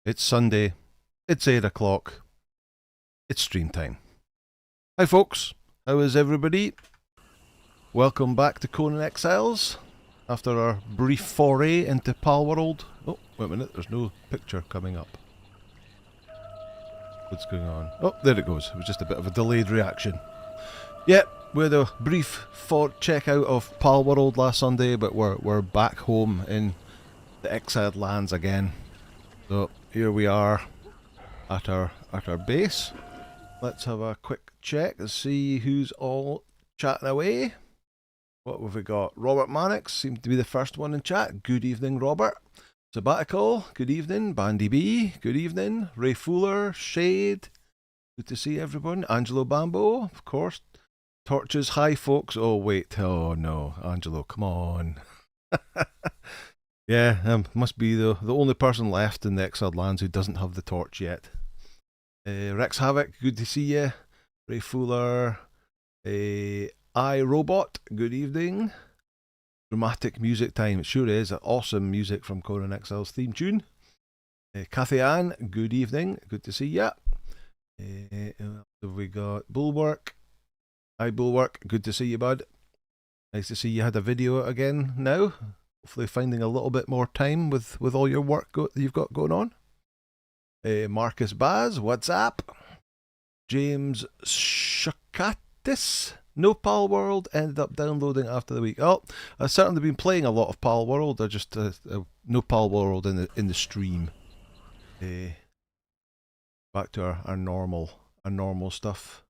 It's Sunday. It's 8 o'clock. It's stream time. Hi folks, how is everybody? Welcome back to Conan Exiles after our brief foray into Palworld. Oh, wait a minute, there's no picture coming up. What's going on? Oh, there it goes. It was just a bit of a delayed reaction. Yep, we had a brief check out of Palworld last Sunday, but we're back home in the exiled lands again. So here we are at our base. Let's have a quick check and see who's all chatting away. What have we got? Robert Mannix seemed to be the first one in chat. Good evening, Robert. Sabbatical, good evening. Bandy B, good evening. Ray Fuller, Shade, good to see everyone. Angelo Bambo, of course. Torches, hi folks. Oh wait, oh no, Angelo, come on. Yeah, must be the only person left in the Exiled Lands who doesn't have the torch yet. Rex Havoc, good to see you. Ray Fuller, iRobot, good evening. Dramatic music time, it sure is. Awesome music from Conan Exiles theme tune. Cathy Ann, good evening, good to see ya. Have we got Bulwark? Hi Bulwark, good to see you, bud. Nice to see you had a video again now. Hopefully finding a little bit more time with all your work that you've got going on. Marcus Baz, what's up? James Shakatis, no Palworld, ended up downloading after the week. Oh, I've certainly been playing a lot of Palworld. I just no Palworld in the stream. Back to our normal stuff.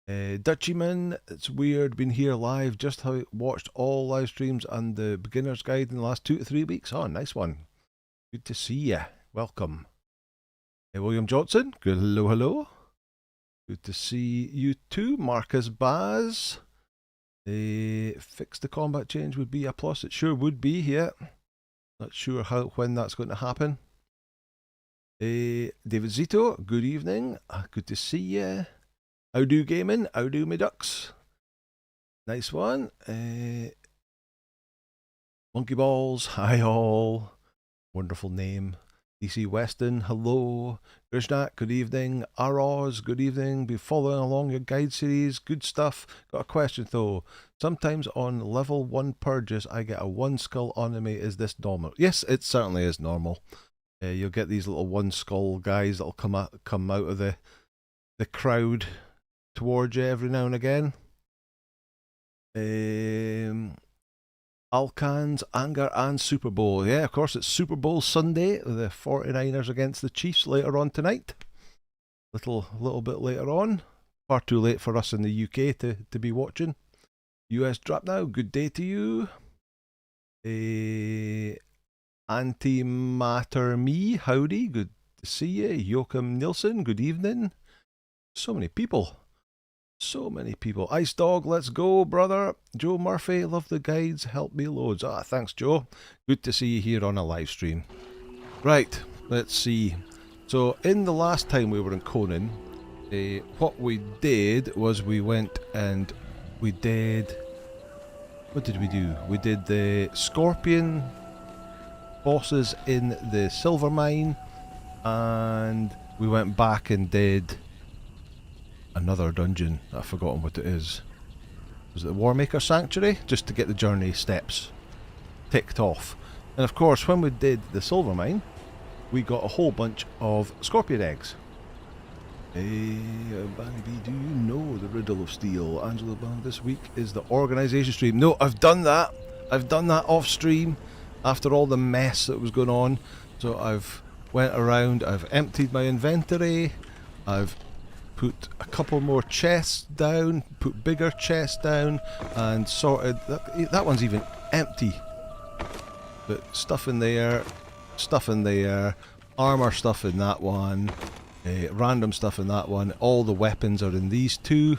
Dutchyman, it's weird, been here live, just watched all live streams and the beginner's guide in the last 2 to 3 weeks. Oh, nice one. Good to see ya. Welcome. William Johnson, good hello. Good to see you too. Marcus Baz. Fix the combat change would be a plus. It sure would be, yeah. Not sure when that's going to happen. David Zito, good evening. Good to see ya. How do gaming? How do me ducks? Nice one. Monkey Balls, hi all. Wonderful name. DC Weston, hello. Krishnak, good evening. Aroz, good evening. Be following along your guide series. Good stuff. Got a question though. Sometimes on level 1 purges, I get a 1 skull enemy. Is this normal? Yes, it certainly is normal. You'll get these little 1 skull guys that'll come out of the crowd towards you every now and again. Alcans, Anger and Super Bowl. Yeah, of course, it's Super Bowl Sunday. The 49ers against the Chiefs later on tonight. Little bit later on. Far too late for us in the UK to be watching. US drop now. Good day to you. Antimatter Me, howdy. Good to see you. Joachim Nielsen, good evening. So many people. So many people. Ice Dog, let's go, brother. Joe Murphy, love the guides, help me loads. Ah, thanks, Joe. Good to see you here on a live stream. Right, let's see. So, in the last time we were in Conan, what we did was we went and we did... What did we do? We did the Scorpion bosses in the Silver Mine, and we went back and did another dungeon. I've forgotten what it is. Was it the Warmaker Sanctuary? Just to get the journey steps ticked off. And of course, when we did the Silver Mine, we got a whole bunch of scorpion eggs. Hey, Bandy B, do you know the Riddle of Steel? Angela Bell, this week is the organisation stream. No, I've done that. I've done that off stream after all the mess that was going on. So I've went around, I've emptied my inventory, I've put a couple more chests down, put bigger chests down, and sorted. That one's even empty. But stuff in there, armour stuff in that one, random stuff in that one. All the weapons are in these two.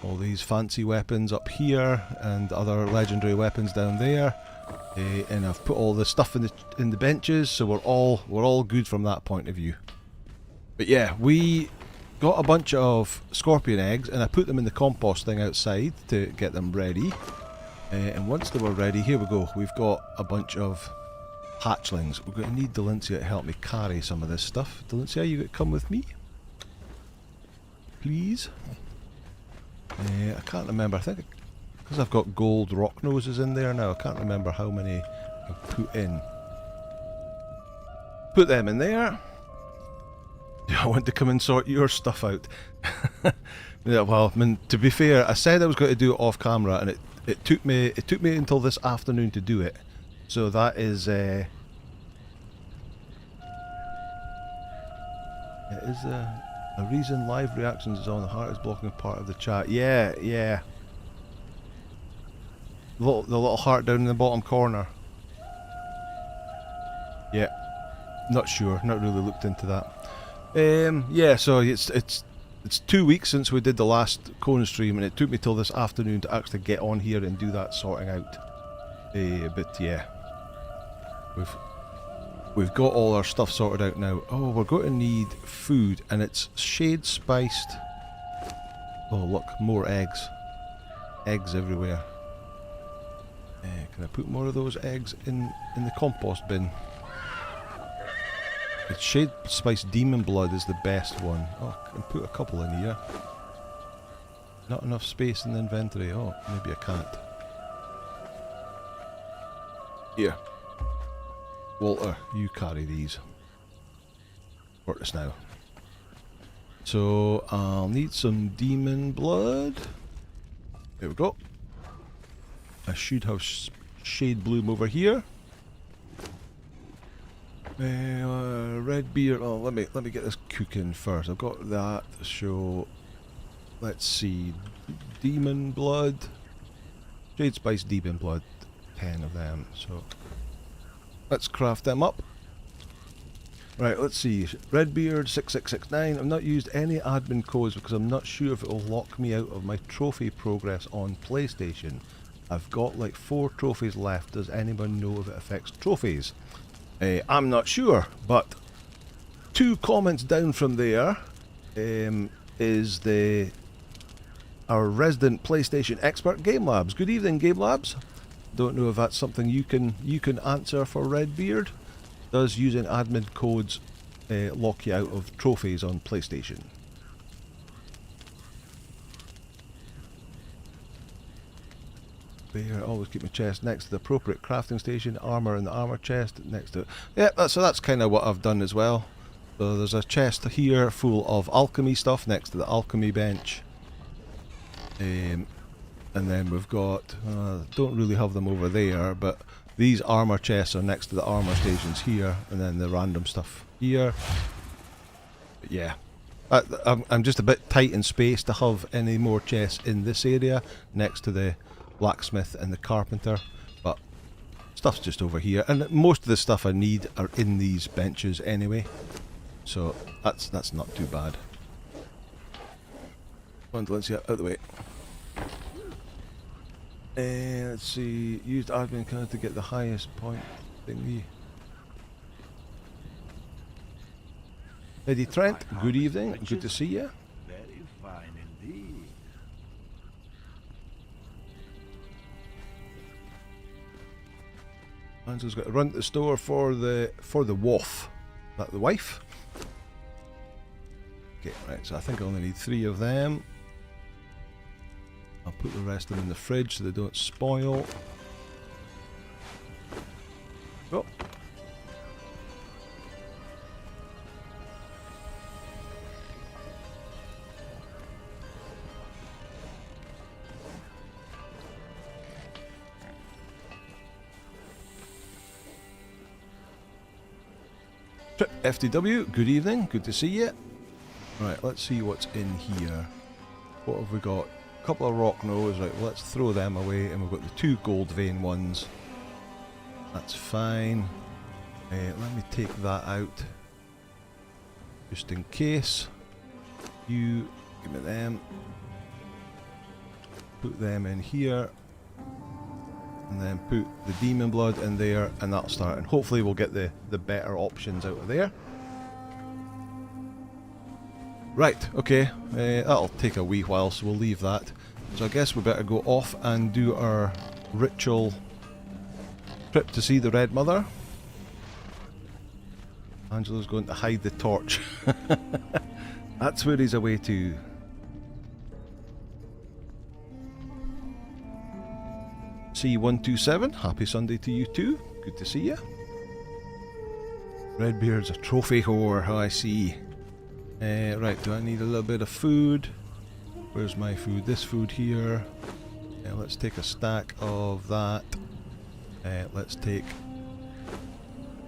All these fancy weapons up here, and other legendary weapons down there. And I've put all the stuff in the benches, so we're all good from that point of view. But yeah, we got a bunch of scorpion eggs, and I put them in the compost thing outside to get them ready. And once they were ready, here we go. We've got a bunch of hatchlings. We're going to need Delincia to help me carry some of this stuff. Delincia, you got to come with me? Please? I can't remember. I think because I've got gold rock noses in there now, I can't remember how many I've put in. Put them in there. I want to come and sort your stuff out. Yeah, well, I mean, to be fair, I said I was going to do it off camera, and it took me until this afternoon to do it. So that is it is a reason live reactions is on. The heart is blocking part of the chat. Yeah, yeah. The little heart down in the bottom corner. Yeah. Not sure. Not really looked into that. Yeah. So it's 2 weeks since we did the last Conan stream, and it took me till this afternoon to actually get on here and do that sorting out. But yeah, we've got all our stuff sorted out now. Oh, we're going to need food, and it's shade spiced. Oh look, more eggs. Eggs everywhere. Can I put more of those eggs in the compost bin? The shade spiced demon blood is the best one. Oh, I can put a couple in here. Not enough space in the inventory. Oh, maybe I can't. Here. Walter, you carry these. Work this now. So, I'll need some demon blood. There we go. I should have shade bloom over here. Red beer. Oh, let me get this cooking first. I've got that. So, let's see. Demon blood. Shade spice demon blood. 10 of them. So, let's craft them up. Right, let's see. Redbeard 6669. I've not used any admin codes because I'm not sure if it will lock me out of my trophy progress on PlayStation. I've got like 4 trophies left. Does anyone know if it affects trophies? I'm not sure, but 2 comments down from there is our resident PlayStation expert, Game Labs. Good evening, Game Labs. Don't know if that's something you can answer for Redbeard. Does using admin codes lock you out of trophies on PlayStation? There, always keep my chest next to the appropriate crafting station, armour in the armour chest next to it. Yeah, so that's kind of what I've done as well. So there's a chest here full of alchemy stuff next to the alchemy bench. And then we've got, don't really have them over there, but these armour chests are next to the armour stations here, and then the random stuff here. But yeah, I'm just a bit tight in space to have any more chests in this area next to the blacksmith and the carpenter, but stuff's just over here, and most of the stuff I need are in these benches anyway, so that's not too bad. Let's get out of the way. Let's see, used admin card to get the highest point thingy. Eddie Trent, good evening, good to see you. Very fine indeed. Angel's got to run to the store for the waff. Is that the wife? Okay, right, so I think I only need 3 of them. I'll put the rest of them in the fridge so they don't spoil. Go. Trip FTW, good evening, good to see you. Right, let's see what's in here. What have we got? A couple of rock nose, right, well, let's throw them away, and we've got the 2 gold vein ones. That's fine. Let me take that out, just in case. You, give me them. Put them in here. And then put the demon blood in there, and that'll start, and hopefully we'll get the better options out of there. Right, okay, that'll take a wee while, so we'll leave that. So I guess we better go off and do our ritual trip to see the Red Mother. Angelo's going to hide the torch. That's where he's away to. C127, happy Sunday to you too. Good to see you. Redbeard's a trophy whore, I see. Right, do I need a little bit of food? Where's my food? This food here. Let's take a stack of that. Let's take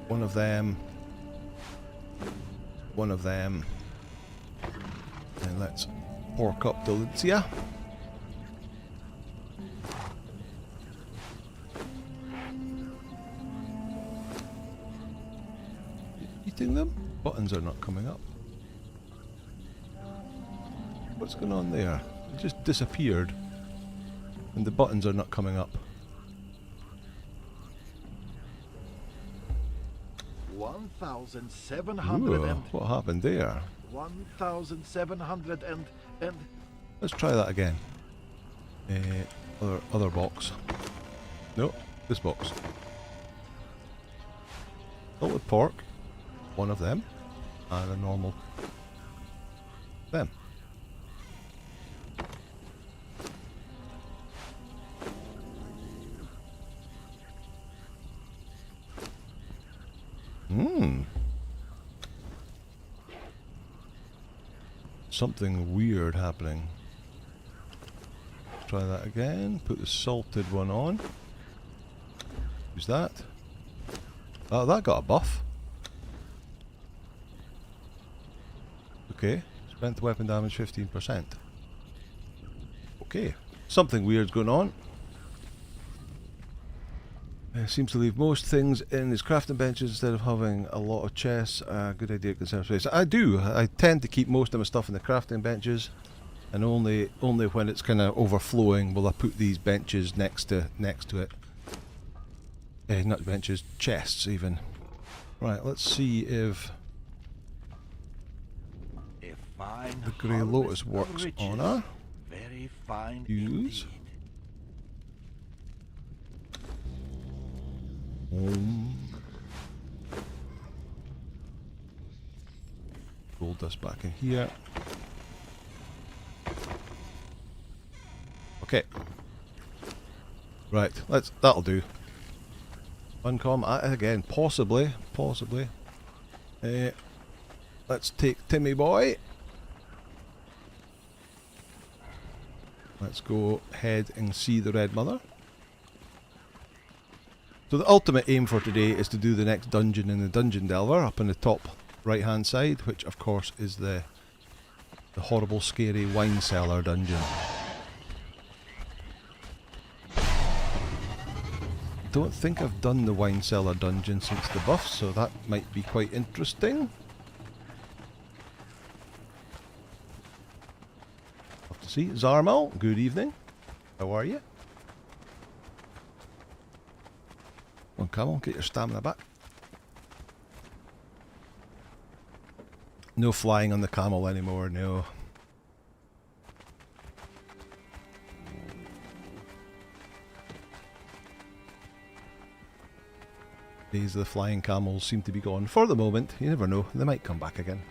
one of them. One of them. And let's pork up the Lydia. Eating them? Buttons are not coming up. What's going on there? It just disappeared. And the buttons are not coming up. 1,700 and... What happened there? 1,700 and... Let's try that again. Other box. No, this box. Salted pork. One of them. And a normal... them. Something weird happening. Let's try that again. Put the salted one on. Use that. Oh, that got a buff. Okay. Spent weapon damage 15%. Okay. Something weird's going on. Seems to leave most things in his crafting benches instead of having a lot of chests. Good idea to conserve space. I do. I tend to keep most of my stuff in the crafting benches, and only when it's kind of overflowing will I put these benches next to it. Not benches, chests even. Right. Let's see if the Grey Lotus works on her. Very fine. Use. Indeed. Gold dust back in here. Okay. Right, that'll do. Uncom again, possibly. Let's take Timmy boy. Let's go ahead and see the Red Mother. So the ultimate aim for today is to do the next dungeon in the Dungeon Delver up in the top right hand side, which of course is the horrible scary wine cellar dungeon. Don't think I've done the wine cellar dungeon since the buff, so that might be quite interesting. Have to see. Zarmal, good evening. How are you? Come on, get your stamina back. No flying on the camel anymore, no. Days of the flying camels seem to be gone for the moment. You never know, they might come back again.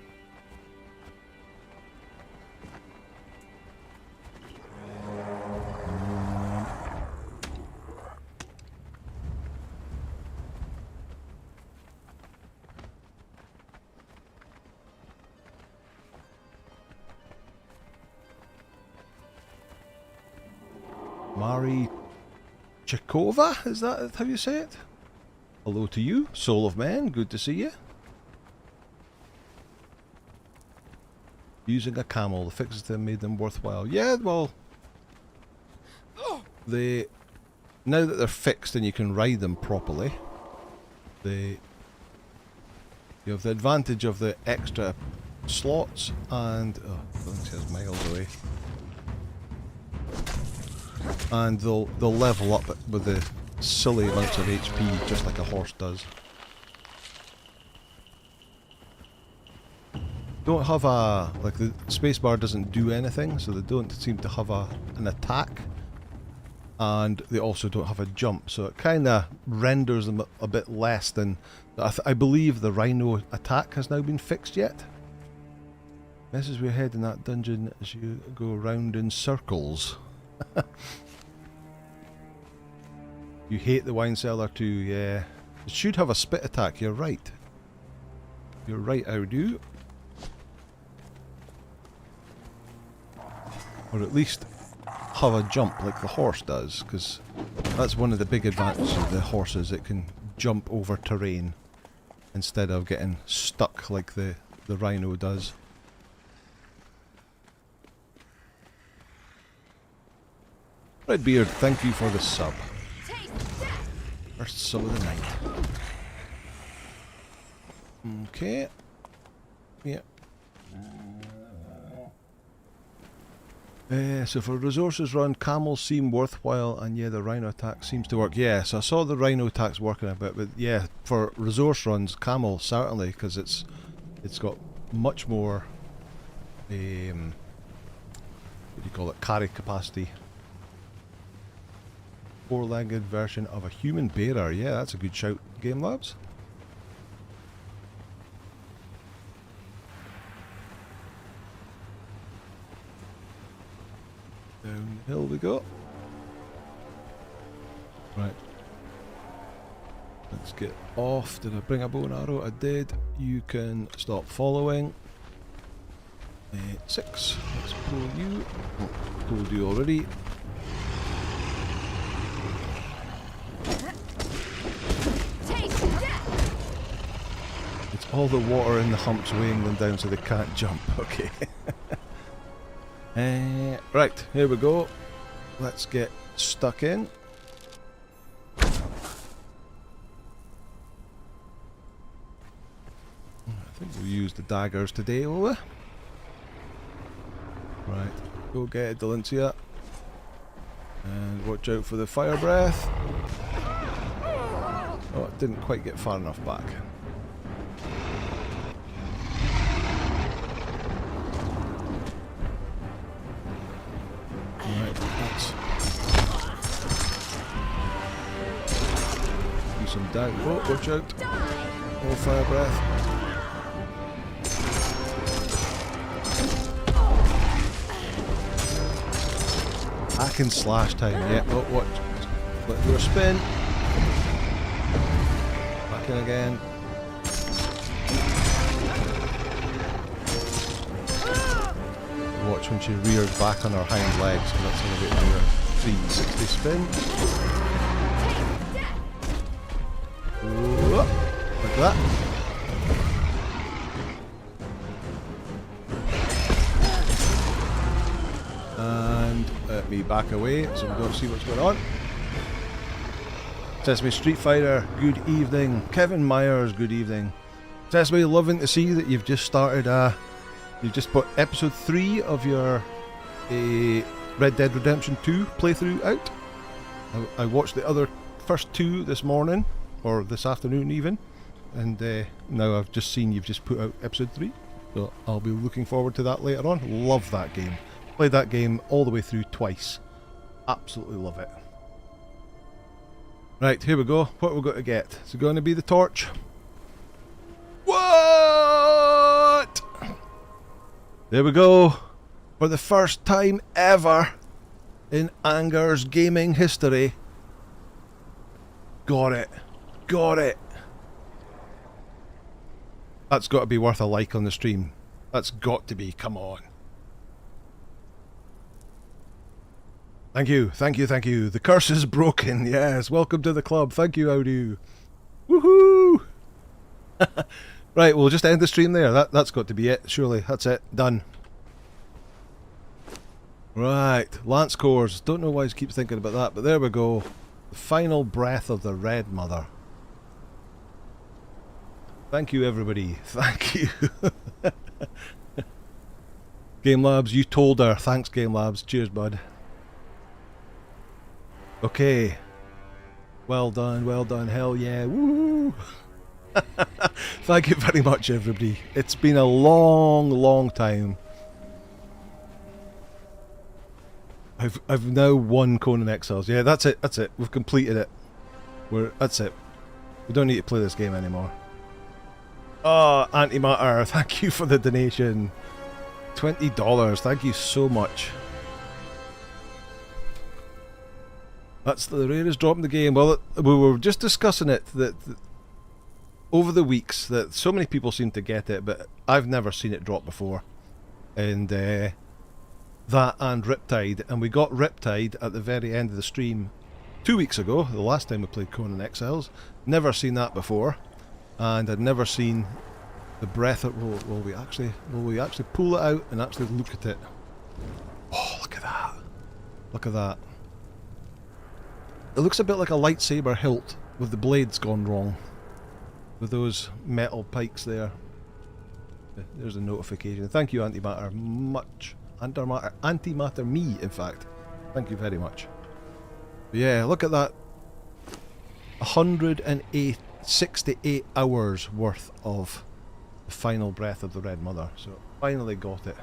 Mari Chikova, is that how you say it? Hello to you, Soul of Man, good to see you. Using a camel, the fixes to them made them worthwhile. Yeah, well, now that they're fixed and you can ride them properly, you have the advantage of the extra slots and I think it says miles away. And they'll level up with the silly amounts of HP, just like a horse does. Don't have a, like the spacebar doesn't do anything, so they don't seem to have an attack. and they also don't have a jump, so it kind of renders them a bit less than... I believe the rhino attack has now been fixed yet. Messes with your head in that dungeon as you go around in circles. You hate the wine cellar too, yeah. It should have a spit attack, you're right. You're right, I do. Or at least have a jump like the horse does, because that's one of the big advantages of the horses. It can jump over terrain instead of getting stuck like the rhino does. Redbeard, thank you for the sub. First sub of the night. Okay. Yeah. So for resources run, camels seem worthwhile, and yeah, the rhino attack seems to work. Yeah, so I saw the rhino attacks working a bit, but yeah, for resource runs, camel certainly, because it's got much more, what do you call it, carry capacity. Four-legged version of a human bearer. Yeah, that's a good shout, Game Labs. Down the hill we go. Right. Let's get off. Did I bring a bow and arrow? I did. You can stop following. 6. Let's pull you. Oh, pulled you already. It's all the water in the humps weighing them down so they can't jump. Okay. Right, here we go. Let's get stuck in. I think we'll use the daggers today, will we? Right, go get it, Delencia. And watch out for the fire breath. Oh, it didn't quite get far enough back. Right, let's do some down. Oh, watch out. Oh, fire breath. Hack and slash time, yeah. Oh, watch. Let her spin. Back in again. Watch when she rears back on her hind legs, and that's how we get to her 360 spin. Whoa, like that. And let me back away so we don't see what's going on. Sesame Street Fighter, good evening. Kevin Myers, good evening. Sesame, loving to see that you've just started you've just put episode 3 of your Red Dead Redemption 2 playthrough out. I watched the other first 2 this morning, or this afternoon even, and now I've just seen you've just put out episode 3, so I'll be looking forward to that later on. Love that game. Played that game all the way through twice. Absolutely love it. Right, here we go. What we're going to get? Is it going to be the torch? What? There we go. For the first time ever in Anger's gaming history. Got it. Got it. That's got to be worth a like on the stream. That's got to be. Come on. Thank you. Thank you. Thank you. The curse is broken. Yes. Welcome to the club. Thank you, Audu. Woohoo! Right, we'll just end the stream there. That's got to be it. Surely. That's it. Done. Right, Lance Cores. Don't know why I keep thinking about that, but there we go. The final breath of the Red Mother. Thank you, everybody. Thank you. Game Labs, you told her. Thanks, Game Labs. Cheers, bud. Okay. Well done, well done. Hell yeah. Woo! Thank you very much, everybody. It's been a long, long time. How I've now won Conan Exiles. Yeah, that's it. That's it. We've completed it. That's it. We don't need to play this game anymore. Oh, Antimatter, thank you for the donation. $20. Thank you so much. That's the rarest drop in the game. Well, we were just discussing it that over the weeks that so many people seem to get it, but I've never seen it drop before. And that and Riptide, and we got Riptide at the very end of the stream 2 weeks ago, the last time we played Conan Exiles. Never seen that before, and I'd never seen the breath. Will we actually pull it out and actually look at it? Oh, look at that! Look at that! It looks a bit like a lightsaber hilt with the blades gone wrong, with those metal pikes there. There's a notification. Thank you, Antimatter. Antimatter me, in fact. Thank you very much. But yeah, look at that. 168 hours worth of the final breath of the Red Mother. So finally got it.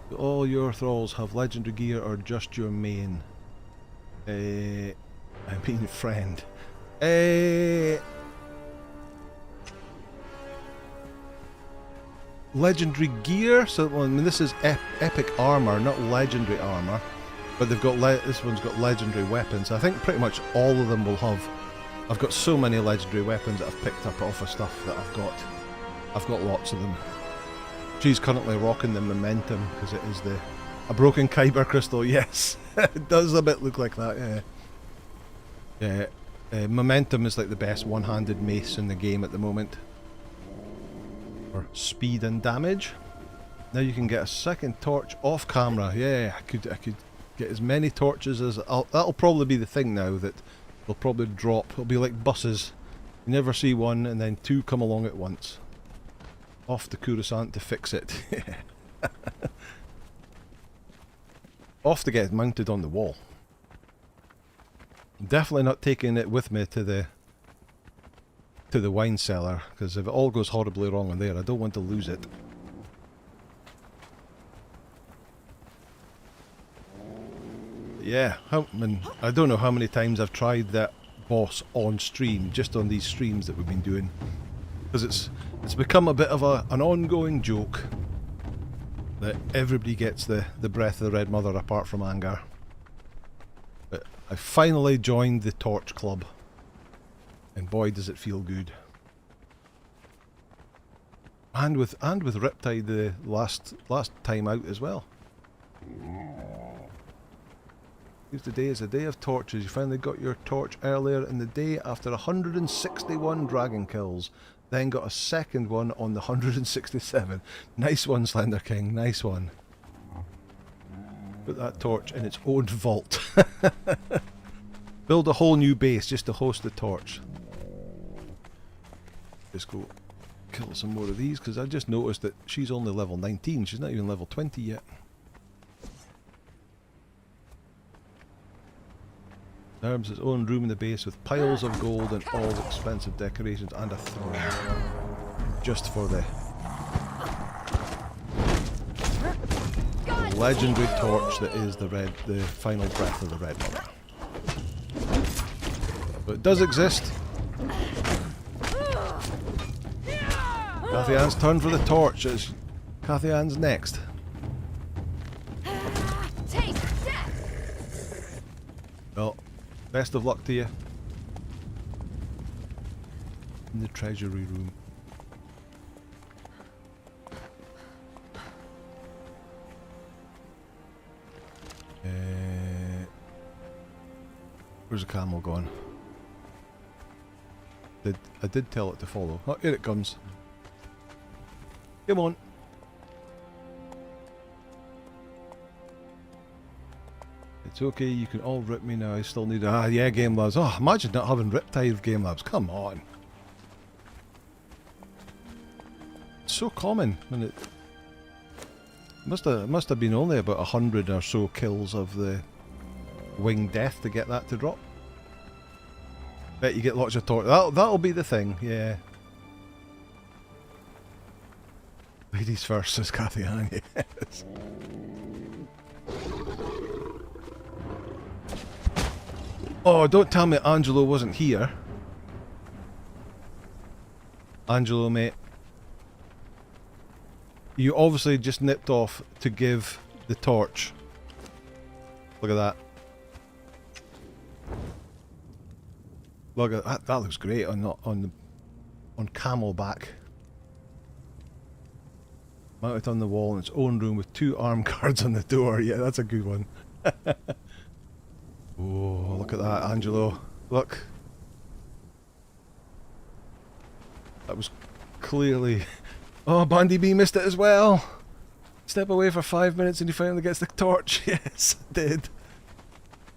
Do all your thralls have legendary gear or just your main? I mean friend. Legendary gear, so I mean this is epic armor, not legendary armor, but they've got this one's got legendary weapons. I think pretty much all of them will have. I've got so many legendary weapons that I've picked up off of stuff that I've got lots of them. She's currently rocking the momentum because it is a broken kyber crystal. Yes, it does a bit look like that. Yeah, yeah. Momentum is like the best one-handed mace in the game at the moment. For speed and damage. Now you can get a second torch off camera. Yeah, I could get as many torches as that'll probably be the thing now, that they'll probably drop. It'll be like buses. You never see one and then two come along at once. Off to Coruscant to fix it. Off to get it mounted on the wall. Definitely not taking it with me to the wine cellar, because if it all goes horribly wrong in there, I don't want to lose it. Yeah, I don't know how many times I've tried that boss on stream, just on these streams that we've been doing, because it's become a bit of an ongoing joke that everybody gets the breath of the Red Mother apart from Angar. But I finally joined the Torch Club. And boy, does it feel good. And with Riptide the last time out as well. Today is a day of torches. You finally got your torch earlier in the day after 161 dragon kills. Then got a second one on the 167. Nice one, Slender King. Nice one. Put that torch in its own vault. Build a whole new base just to host the torch. Just go kill some more of these, because I just noticed that she's only level 19. She's not even level 20 yet. Arms his own room in the base with piles of gold and all expensive decorations and a throne. Just for the legendary torch that is the final breath of the Red Mother. But it does exist. Cathy Ann's turn for the torch. It's Cathy Ann's next. Well, best of luck to you. In the treasury room. Where's the camel gone? I did tell it to follow. Oh, here it comes. Come on. It's okay, you can all rip me now. I still need... yeah, Game Labs. Oh, imagine not having Riptide of Game Labs. Come on. It's so common. And it must have been only about 100 or so kills of the Winged Death to get that to drop. Bet you get lots of torch. That'll be the thing, yeah. Ladies first, says Kathy Ann. Yes. Oh, don't tell me Angelo wasn't here. Angelo, mate. You obviously just nipped off to give the torch. Look at that. Look at that. That looks great on Camelback. Mounted on the wall in its own room with 2 arm guards on the door. Yeah, that's a good one. Oh, look at that, Angelo. Look. That was clearly... Oh, Bandy B missed it as well. Step away for 5 minutes and he finally gets the torch. Yes, I did.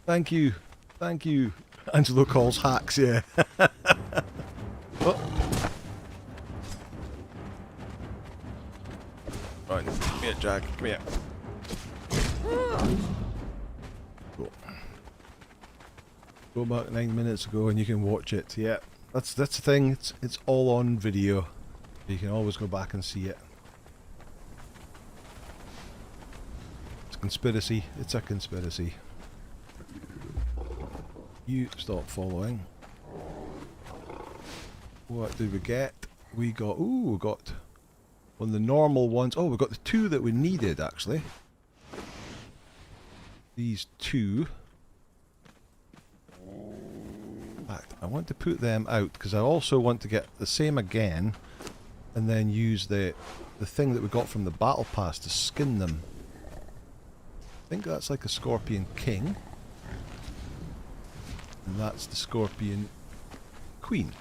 Thank you. Thank you. Angelo calls hacks, yeah. Oh. Right, come here, Jack. Come here. Go back 9 minutes ago and you can watch it. Yeah, that's the thing. It's all on video. You can always go back and see it. It's a conspiracy. It's a conspiracy. You stop following. What did we get? We got... Ooh, we got one of the normal ones. Oh, we got the 2 that we needed, actually. These 2. In fact, I want to put them out because I also want to get the same again and then use the thing that we got from the battle pass to skin them. I think that's like a Scorpion King. And that's the Scorpion Queen.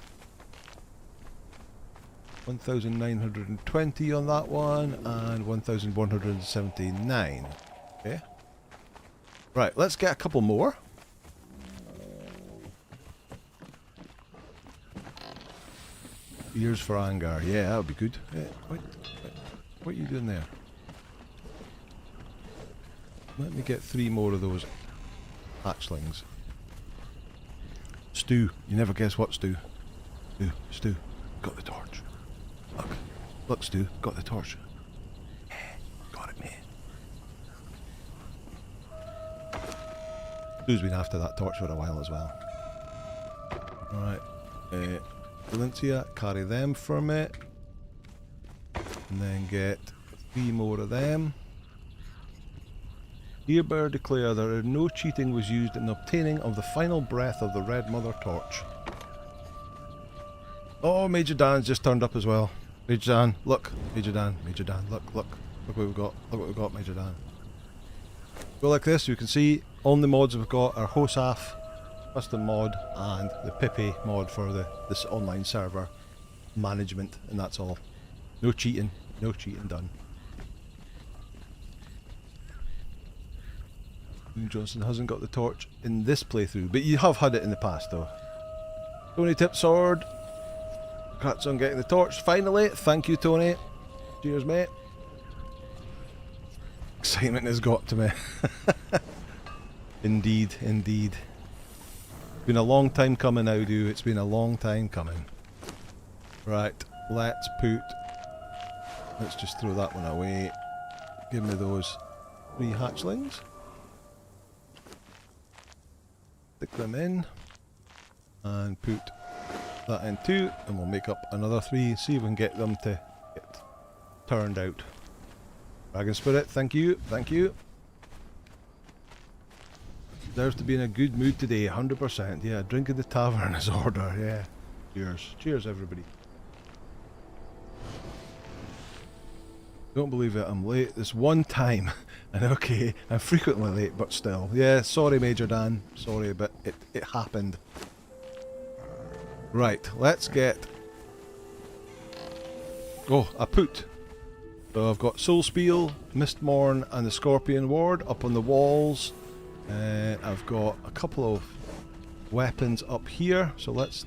1,920 on that one and 1,179. Okay. Right, let's get a couple more. Ears for anger. Yeah, that would be good. What are you doing there? Let me get 3 more of those hatchlings. Stu. You never guess what, Stu. Stu. Got the torch. Look. Look, Stu. Got the torch. Got it, mate. Stu's been after that torch for a while as well. Alright. Valencia, carry them for me. And then get 3 more of them. Hereby declare that no cheating was used in obtaining of the final breath of the Red Mother Torch. Oh, Major Dan's just turned up as well. Major Dan, look. Major Dan, look. Look what we've got. Look what we've got, Major Dan. Go like this, you can see all the mods we've got are Hosaf, custom mod, and the Pippi mod for this online server management, and that's all. No cheating done. Johnson hasn't got the torch in this playthrough, but you have had it in the past though. Tony Tip Sword. Congrats on getting the torch finally. Thank you, Tony. Cheers, mate. Excitement has got to me. Indeed. Been a long time coming now, dude. It's been a long time coming. Right, let's just throw that one away. Give me those 3 hatchlings. Stick them in. And put that in 2. And we'll make up another 3. See if we can get them to get turned out. Dragon Spirit, thank you. Deserves to be in a good mood today, 100%. Yeah, drink in the tavern is order, yeah. Cheers everybody. Don't believe it, I'm late this one time. And okay, I'm frequently late, but still. Yeah, sorry Major Dan, sorry, but it happened. Right, let's get... Oh, a put. So I've got Soul Spiel, Mistmorn and the Scorpion Ward up on the walls. I've got a couple of weapons up here, so let's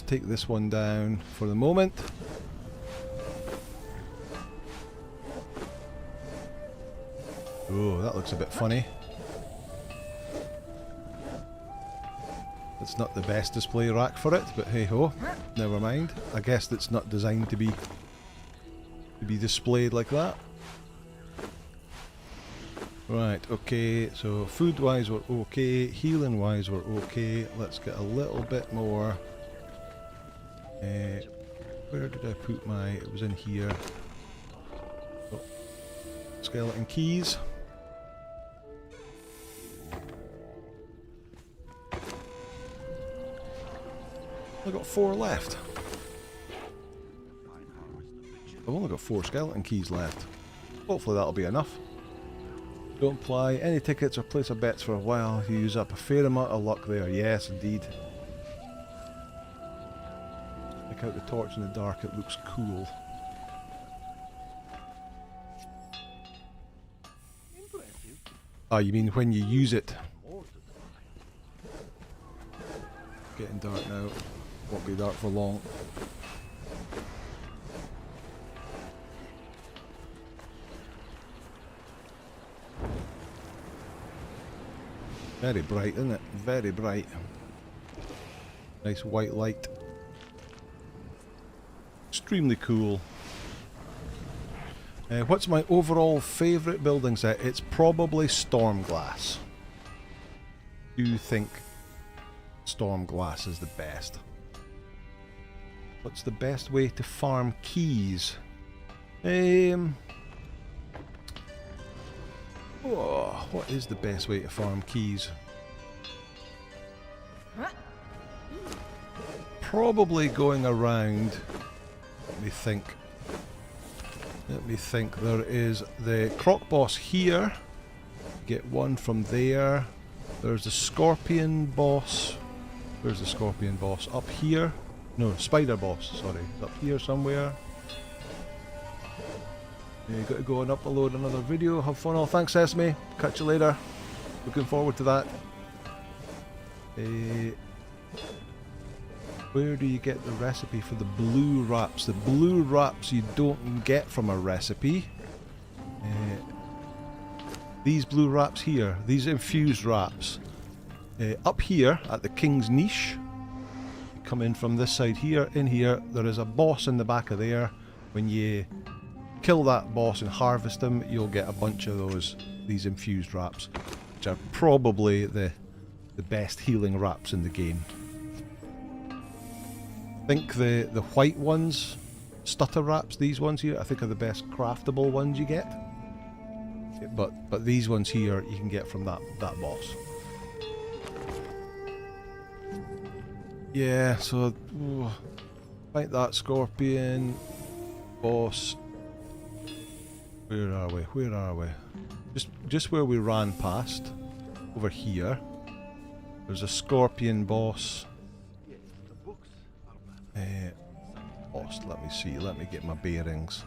take this one down for the moment. Oh, that looks a bit funny. It's not the best display rack for it, but hey ho, never mind. I guess it's not designed to be. to be displayed like that. Right, okay, so food-wise we're okay, healing-wise we're okay. Let's get a little bit more. Where did I put my... it was in here. Oh, skeleton keys. I've got 4 left. I've only got 4 skeleton keys left. Hopefully that'll be enough. Don't apply any tickets or place a bets for a while. You use up a fair amount of luck there. Yes, indeed. Check out the torch in the dark. It looks cool. Impressive. Ah, you mean when you use it? More to the Getting dark now. Won't be dark for long. Very bright, isn't it? Very bright. Nice white light. Extremely cool. What's my overall favourite building set? It's probably Stormglass. Do you think Stormglass is the best? What's the best way to farm keys? Oh, what is the best way to farm keys? Probably going around. Let me think. Let me think. There is the croc boss here. Get one from there. There's the scorpion boss. Where's the scorpion boss? Up here? No, spider boss, sorry. Up here somewhere. You got to go and upload another video. Have fun all. Thanks, Sesame. Catch you later. Looking forward to that. Where do you get the recipe for the blue wraps? The blue wraps you don't get from a recipe. These blue wraps here, these infused wraps. Up here at the King's Niche, you come in from this side here, in here, there is a boss in the back of there. When you kill that boss and harvest them, you'll get a bunch of these infused wraps, which are probably the best healing wraps in the game. I think the white ones, stutter wraps, these ones here, I think are the best craftable ones you get. But these ones here you can get from that boss. Yeah, so fight that scorpion boss. Where are we? Where are we? Just where we ran past. Over here. There's a scorpion boss. Yes, the books are Boss, let me see. Let me get my bearings.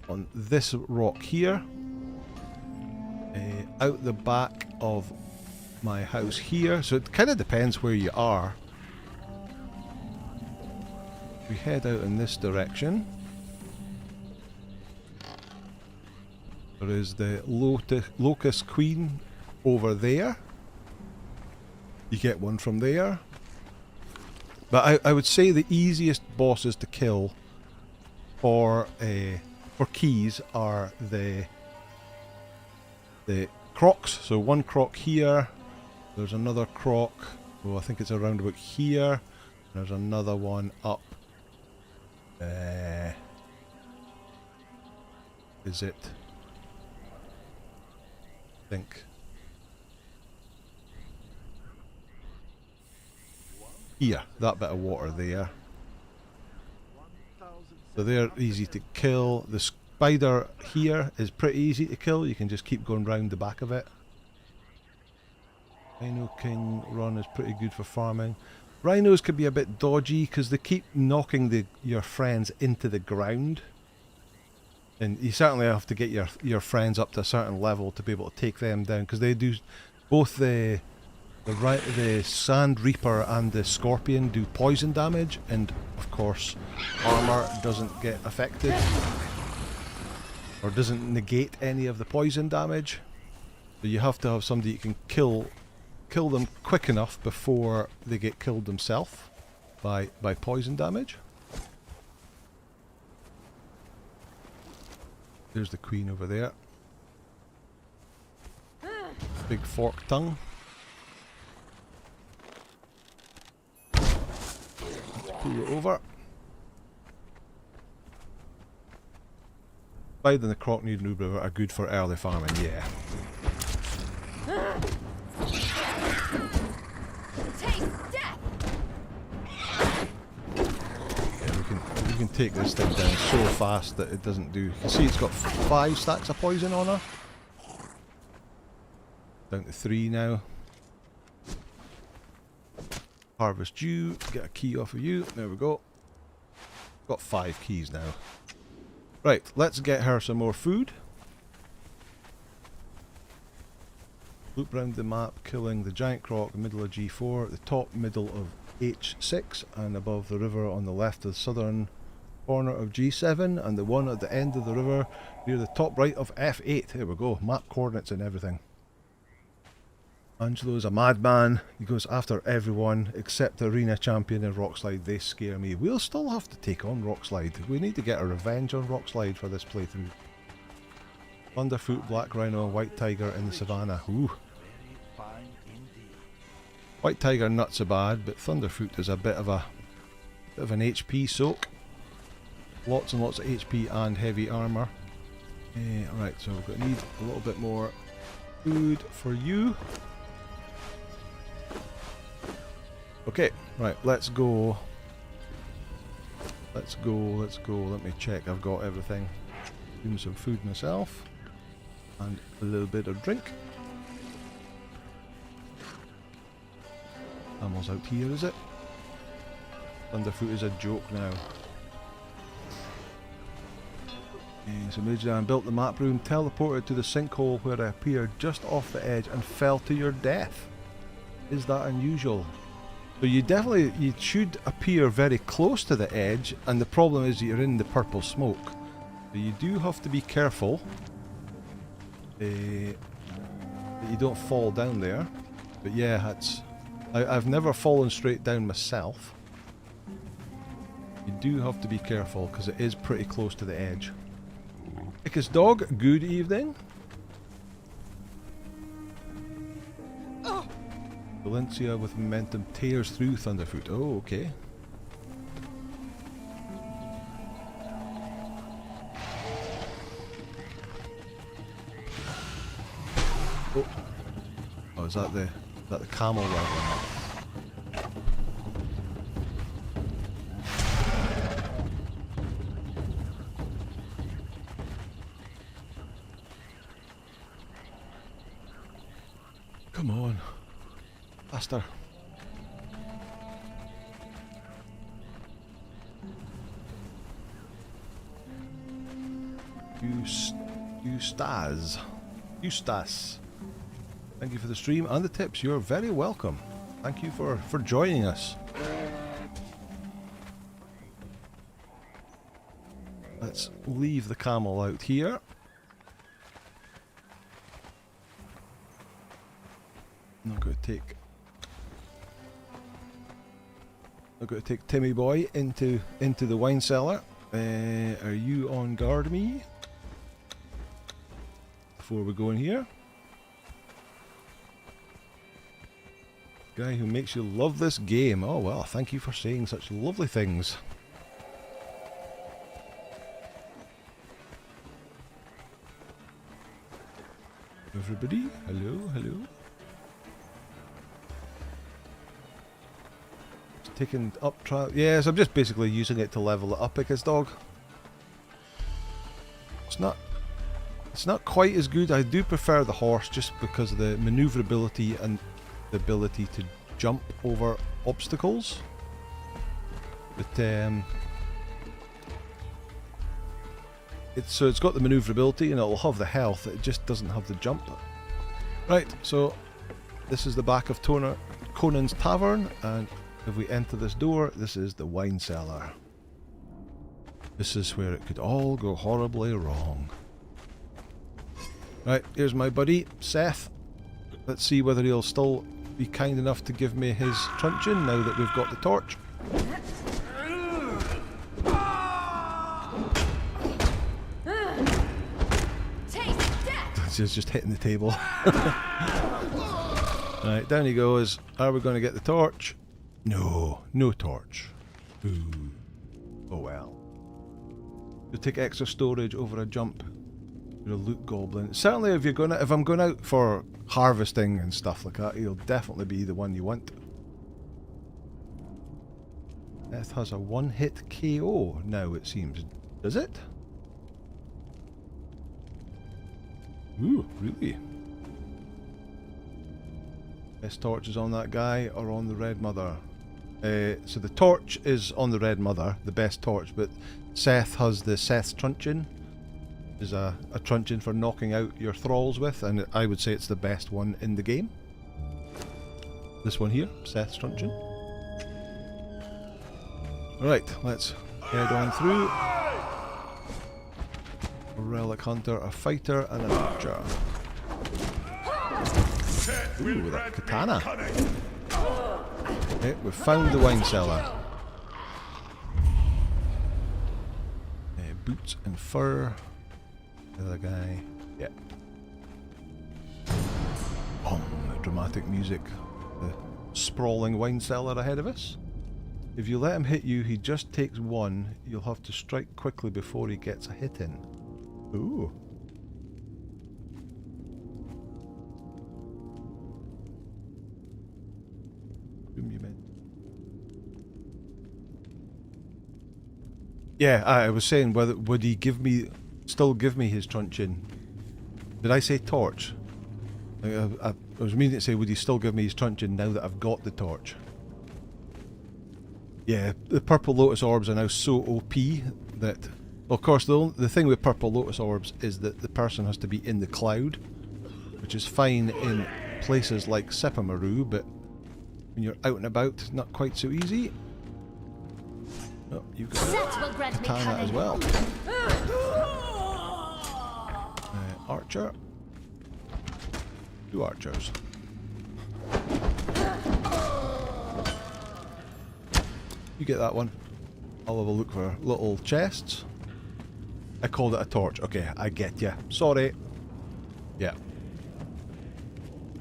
On this rock here. Out the back of my house here. So it kind of depends where you are. We head out in this direction. There is the Locust Queen over there. You get one from there. But I would say the easiest bosses to kill for keys are the crocs. So one croc here. There's another croc. Oh, I think it's around about here. There's another one up. Is it? I think. Here, that bit of water there. So they're easy to kill. The spider here is pretty easy to kill. You can just keep going round the back of it. Rhino King run is pretty good for farming. Rhinos can be a bit dodgy because they keep knocking your friends into the ground. And you certainly have to get your friends up to a certain level to be able to take them down, because they do both the Sand Reaper and the Scorpion do poison damage, and of course armor doesn't get affected or doesn't negate any of the poison damage. So you have to have somebody you can kill them quick enough before they get killed themselves by poison damage. There's the queen over there. Big fork tongue. Pull it over. Bide and the Crockney and River are good for early farming, yeah. We can take this thing down so fast that it doesn't do. You can see it's got 5 stacks of poison on her. Down to 3 now. Harvest due. Get a key off of you. There we go. Got 5 keys now. Right, let's get her some more food. Loop round the map, killing the giant croc, the middle of G4, the top middle of H6, and above the river on the left of the southern corner of G7, and the one at the end of the river near the top right of F8. There we go, map coordinates and everything. Angelo's a madman. He goes after everyone except the arena champion and Rockslide. They scare me. We'll still have to take on Rockslide. We need to get a revenge on Rockslide for this playthrough. Thunderfoot, Black Rhino, and White Tiger in the savannah. Ooh. White Tiger not so bad, but Thunderfoot is a bit of an HP soak. Lots and lots of HP and heavy armour. Right, so we're going to need a little bit more food for you. Okay, right, let's go. Let's go. Let me check I've got everything. Give me some food myself. And a little bit of drink. Camel's out here, is it? Thunderfoot is a joke now. So Major built the map room, teleported to the sinkhole where I appeared just off the edge and fell to your death. Is that unusual? So you should appear very close to the edge, and the problem is you're in the purple smoke. So you do have to be careful that you don't fall down there. But yeah, I've never fallen straight down myself. You do have to be careful because it is pretty close to the edge. Icus Dog, good evening. Valencia with momentum tears through Thunderfoot. Oh, okay. Oh, is that the camel level? Come on. Faster. Eustace. Thank you for the stream and the tips. You're very welcome. Thank you for joining us. Let's leave the camel out here. I'm going to take Timmy Boy into the wine cellar. Are you on guard me? Before we go in here. Guy who makes you love this game. Oh well, thank you for saying such lovely things. Everybody, hello. Taking up trial. Yes, I'm just basically using it to level it up, Icus Dog. It's not quite as good. I do prefer the horse just because of the maneuverability and the ability to jump over obstacles. But it's got the maneuverability and it'll have the health. It just doesn't have the jump. Right, so this is the back of Conan's tavern, and if we enter this door, this is the wine cellar. This is where it could all go horribly wrong. Right, here's my buddy, Seth. Let's see whether he'll still be kind enough to give me his truncheon now that we've got the torch. pieces just hitting the table. Right, down he goes. Are we going to get the torch? No, no torch. Ooh. Oh well. You'll take extra storage over a jump. You're a loot goblin. Certainly if I'm going out for harvesting and stuff like that, he'll definitely be the one you want. Death has a one-hit KO now, it seems. Does it? Ooh, really? Best torch is on that guy or on the Red Mother? So the torch is on the Red Mother, the best torch, but Seth has the Seth's Truncheon. Is a truncheon for knocking out your thralls with, and I would say it's the best one in the game. This one here, Seth's Truncheon. Right, let's head on through. A relic hunter, a fighter, and an archer. Ooh, with a katana. Okay, we've found the wine cellar. Boots and fur. The other guy. Yeah. The dramatic music. The sprawling wine cellar ahead of us. If you let him hit you, he just takes one. You'll have to strike quickly before he gets a hit in. Ooh. Yeah, I was saying whether would he still give me his truncheon? Did I say torch? I was meaning to say would he still give me his truncheon now that I've got the torch? Yeah, the purple lotus orbs are now so OP that, well, of course, the thing with purple lotus orbs is that the person has to be in the cloud, which is fine in places like Sepamaru, but when you're out and about, not quite so easy. Oh, you've got a katana as well. Archer. 2 archers. You get that one. I'll have a look for little chests. I called it a torch. Okay, I get ya. Sorry. Yeah.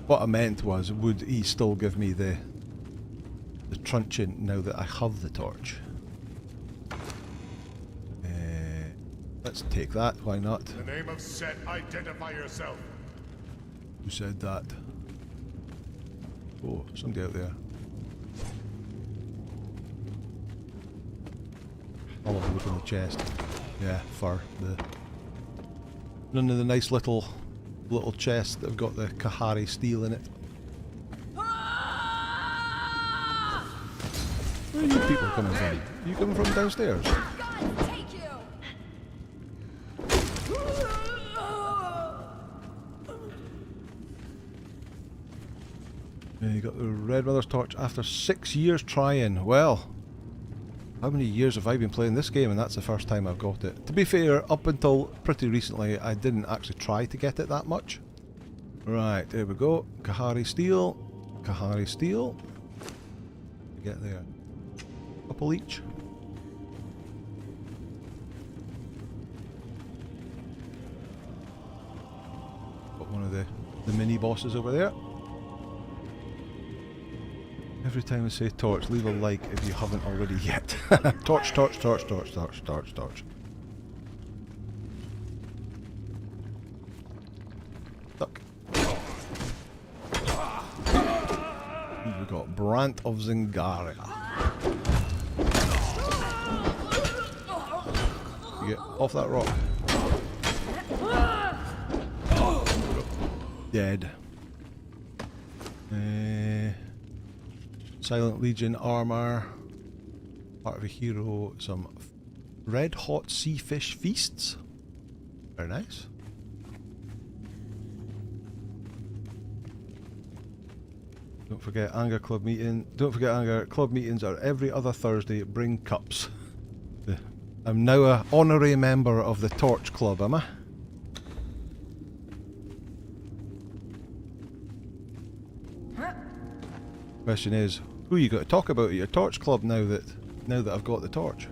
What I meant was, would he still give me the truncheon now that I have the torch? Let's take that. Why not? In the name of Set, identify yourself. Who said that? Oh, somebody out there. I'll have a look in the chest. Yeah, fur. None of the nice little chests that have got the Kahari steel in it. Where are you people coming from? Are you coming from downstairs? Yeah, you got the Red Mother's torch after 6 years trying. Well, how many years have I been playing this game, and that's the first time I've got it. To be fair, up until pretty recently, I didn't actually try to get it that much. Right, there we go. Kahari steel. Kahari steel. Get there. Couple each. Got one of the mini bosses over there. Every time I say torch, leave a like if you haven't already yet. Torch, torch, torch, torch, torch, torch, torch. Duck. We've got Brant of Zingaria. You get off that rock. Dead. Silent Legion armor. Part of a hero. Some red hot sea fish feasts. Very nice. Don't forget Anger Club meeting. Don't forget Anger Club meetings are every other Thursday. Bring cups. I'm now a honorary member of the Torch Club, am I? Question is, who you got to talk about at your Torch Club now that I've got the torch?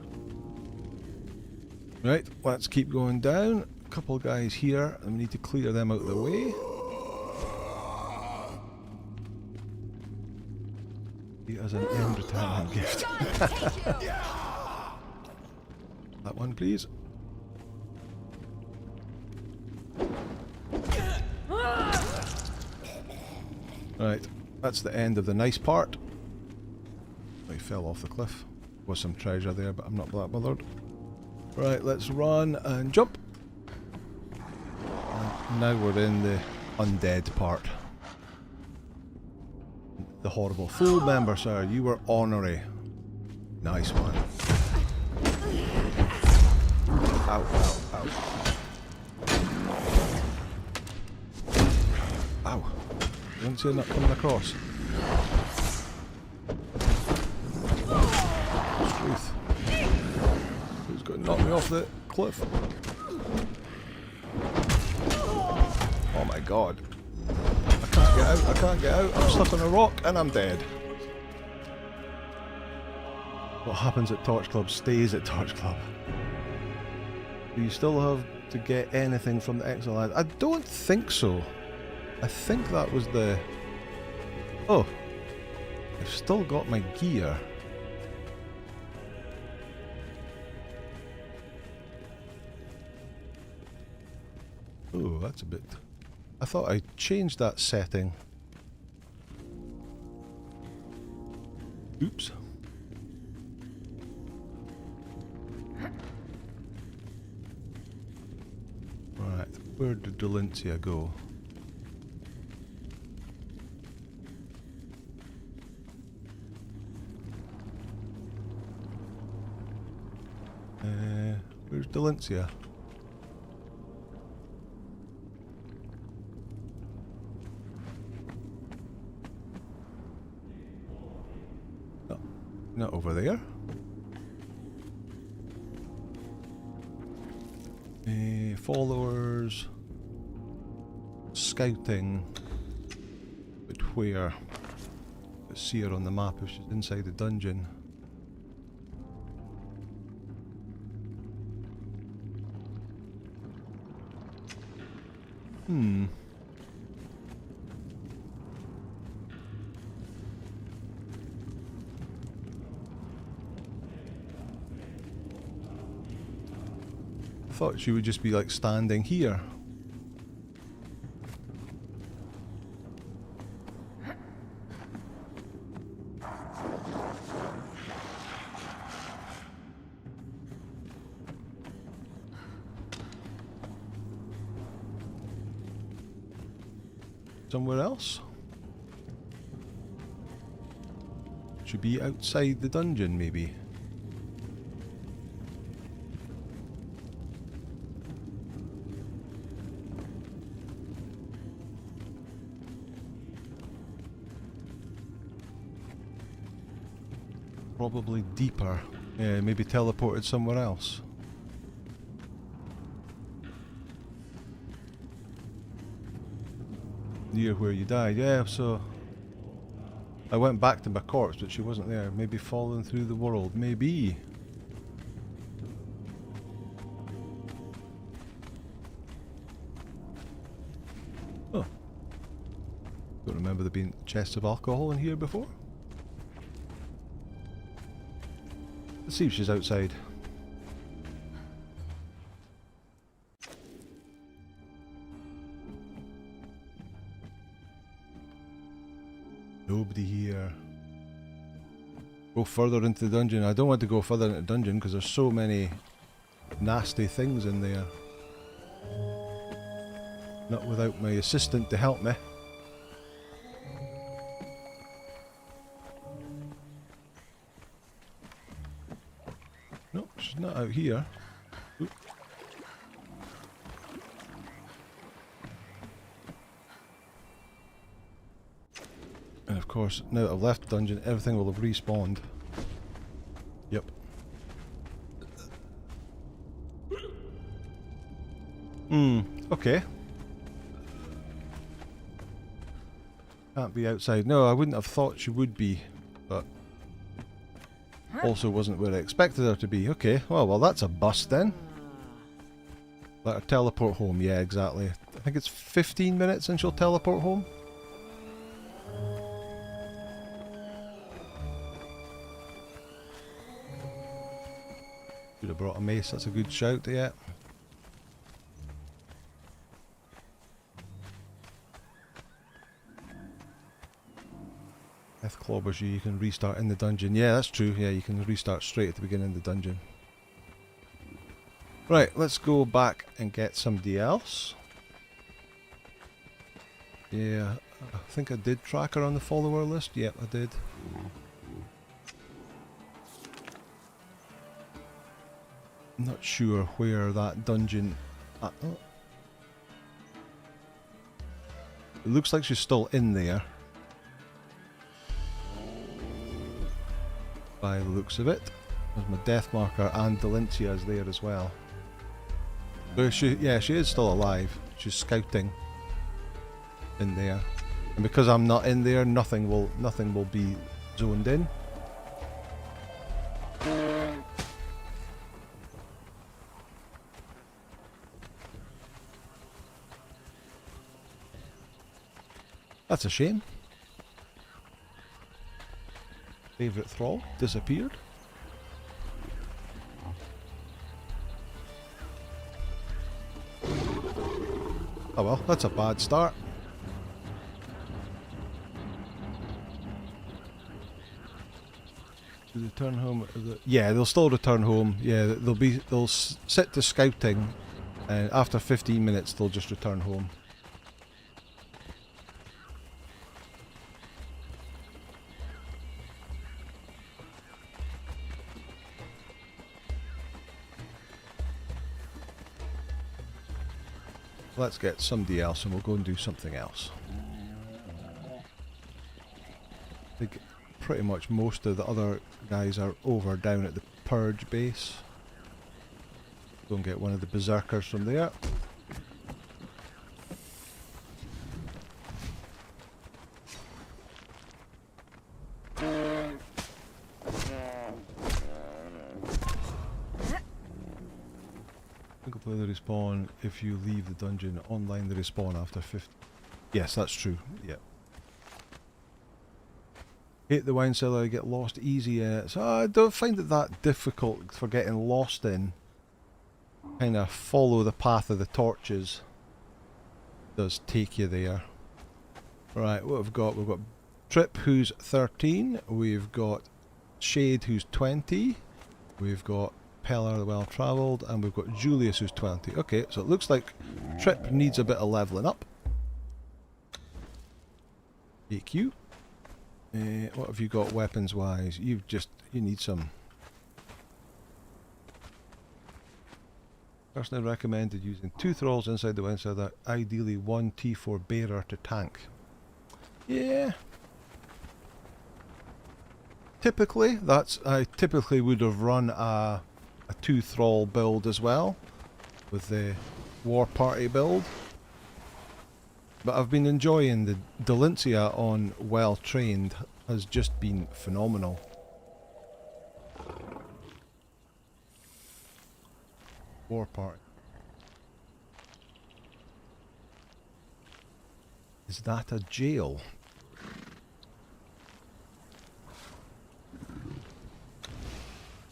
Right, let's keep going down. couple guys here, and we need to clear them out of the way. He has an end returning gift. That one, please. Right, that's the end of the nice part. He fell off the cliff. Was some treasure there, but I'm not that bothered. Right, let's run and jump. And now we're in the undead part. The horrible full member, sir. You were ornery. Nice one. Ow, ow, ow. Ow. You don't see it not coming across. Truth. Who's going to knock me off the cliff? Oh my god. I can't get out, I can't get out. I'm stuck on a rock and I'm dead. What happens at Torch Club stays at Torch Club. Do you still have to get anything from the Exiles? I don't think so. I think that was the... Oh. I've still got my gear. Oh, that's a bit... I thought I changed that setting. Oops. Right, where did Delencia go? Where's Delencia? No, not over there. Followers. Scouting. But where? Let's see her on the map if she's inside the dungeon. I thought she would just be like standing here. Somewhere else? Should be outside the dungeon, maybe. Probably deeper. Yeah, maybe teleported somewhere else. Near where you died, yeah, so... I went back to my corpse, but she wasn't there. Maybe falling through the world. Maybe. Oh. Don't remember there being chests of alcohol in here before. Let's see if she's outside. Nobody here. Go further into the dungeon. I don't want to go further into the dungeon because there's so many nasty things in there. Not without my assistant to help me. Nope, she's not out here. Oop. And of course, now that I've left the dungeon, everything will have respawned. Yep. Okay. Can't be outside. No, I wouldn't have thought she would be, but also wasn't where I expected her to be. Okay, well that's a bust then. Let her teleport home. Yeah, exactly. I think it's 15 minutes and she'll teleport home. Should have brought a mace. That's a good shout, yeah. Death clobbers you, you can restart in the dungeon. Yeah, that's true. Yeah, you can restart straight at the beginning of the dungeon. Right, let's go back and get somebody else. Yeah, I think I did track her on the follower list. Yep, I did. Not sure where that dungeon... oh. It looks like she's still in there. By the looks of it. There's my death marker and Delincia is there as well. So yeah, she is still alive. She's scouting in there. And because I'm not in there, nothing will be zoned in. That's a shame. Favourite thrall disappeared. Oh well, that's a bad start. Do they return home? Yeah, they'll still return home. Yeah, they'll sit to scouting, and after 15 minutes they'll just return home. Let's get somebody else and we'll go and do something else. I think pretty much most of the other guys are over down at the Purge base. Go and get one of the berserkers from there. Single player respawn if you leave the dungeon. Online they respawn after 50. Yes, that's true. Yep. Hate the wine cellar, I get lost easy in it. So I don't find it that difficult for getting lost in. Kind of follow the path of the torches. Does take you there. Right, what we've got? We've got Trip, who's 13. We've got Shade, who's 20. We've got Peller, the well-travelled, and we've got Julius, who's 20. Okay, so it looks like Trip needs a bit of levelling up. AQ. What have you got weapons-wise? You need some. Personally recommended using 2 thralls inside the wine cellar, ideally 1 T4 bearer to tank. Yeah. Typically, I typically would have run a 2 thrall build as well, with the war party build. But I've been enjoying the Delincia on well trained, has just been phenomenal. War party. Is that a jail?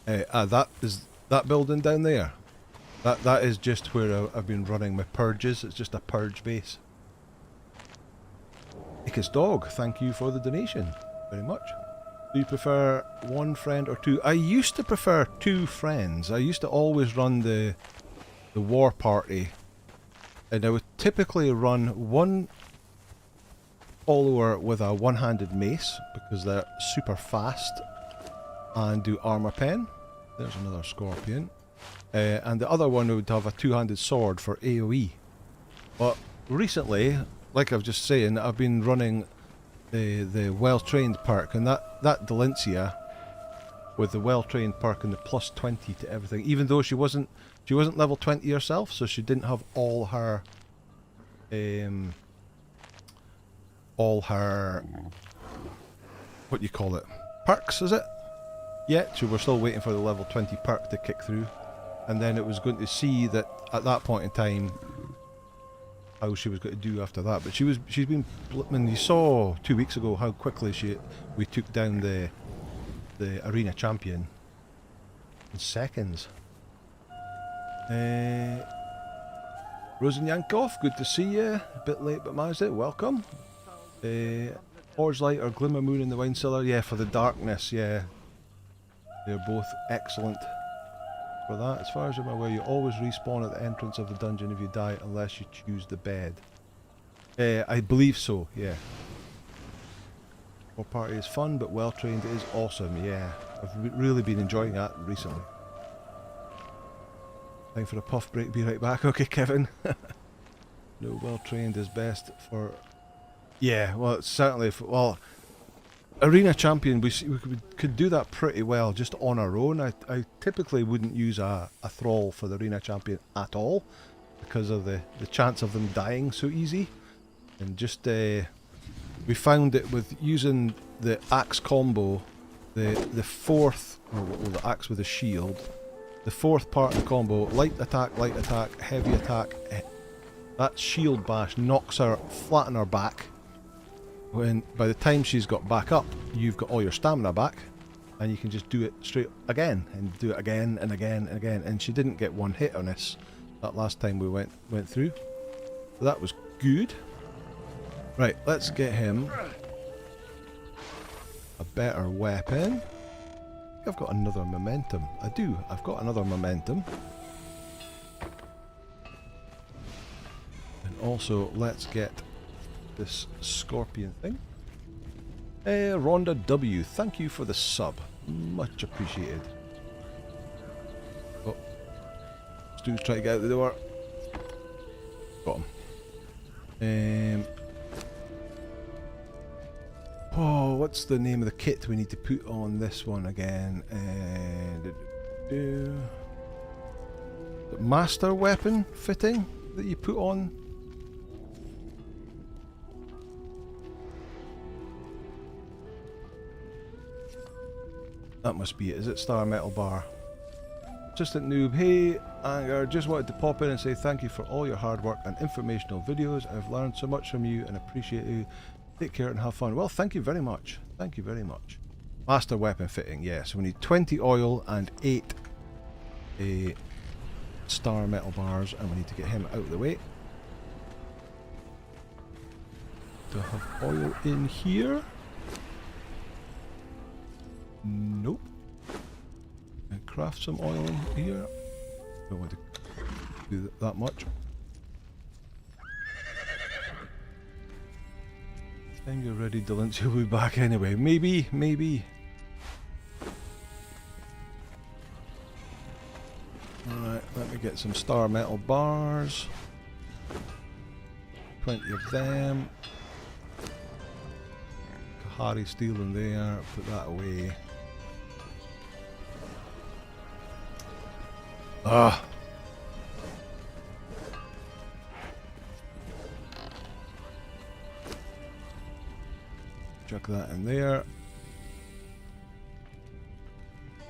That building down there. That is just where I've been running my purges. It's just a purge base. Icus Dog, thank you for the donation. Very much. Do you prefer 1 friend or 2? I used to prefer 2 friends. I used to always run the war party, and I would typically run 1 follower with a one-handed mace because they're super fast and do armor pen. There's another scorpion. And the other one would have a 2-handed sword for AoE. But recently, like I was just saying, I've been running the well-trained perk, and that Delincia with the well-trained perk and the plus 20 to everything, even though she wasn't level 20 herself, so she didn't have all her what do you call it, perks, is it? Yet, so we're still waiting for the level 20 perk to kick through. and then it was going to see that at that point in time how she was going to do after that. But she's been. I mean, you saw 2 weeks ago how quickly we took down the arena champion in seconds. Rosenyankov, good to see you. A bit late but managed it. Welcome. Orange Light or Glimmer Moon in the Wine Cellar. Yeah, for the darkness. Yeah, they're both excellent for that. As far as I'm aware, you always respawn at the entrance of the dungeon if you die, unless you choose the bed. I believe so. Yeah. War party is fun, but well trained is awesome. Yeah, I've really been enjoying that recently. Time for a puff break. Be right back. Okay, Kevin. No, well trained is best for. Yeah, well, it's certainly. Well, arena champion, we could do that pretty well just on our own. I typically wouldn't use a thrall for the arena champion at all because of the chance of them dying so easy, and just we found it with using the axe combo, the fourth, or the axe with a shield. The fourth part of the combo, light attack, heavy attack, that shield bash knocks her flat on her back. When by the time she's got back up, you've got all your stamina back, and you can just do it straight again, and do it again and again and again. And she didn't get one hit on us that last time we went through. So that was good. Right, let's get him a better weapon. I've got another momentum. I do. I've got another momentum. And also, let's get this scorpion thing. Rhonda W, thank you for the sub. Much appreciated. Oh. Stu's trying to get out the door. Got him. Oh, what's the name of the kit we need to put on this one again? The master weapon fitting that you put on. That must be it. Is it Star Metal Bar? Assistant Noob, hey Anger, just wanted to pop in and say thank you for all your hard work and informational videos. I've learned so much from you and appreciate you. Take care and have fun. Well, thank you very much. Thank you very much. Master weapon fitting, yes. So we need 20 oil and 8 star metal bars, and we need to get him out of the way. Do I have oil in here? Nope. And craft some oil in here. Don't want to do that much. Time you're ready, Dylan, you'll be back anyway. Maybe. Alright, let me get some star metal bars. 20 of them. Kahari steel in there, put that away. Ah! Chuck that in there.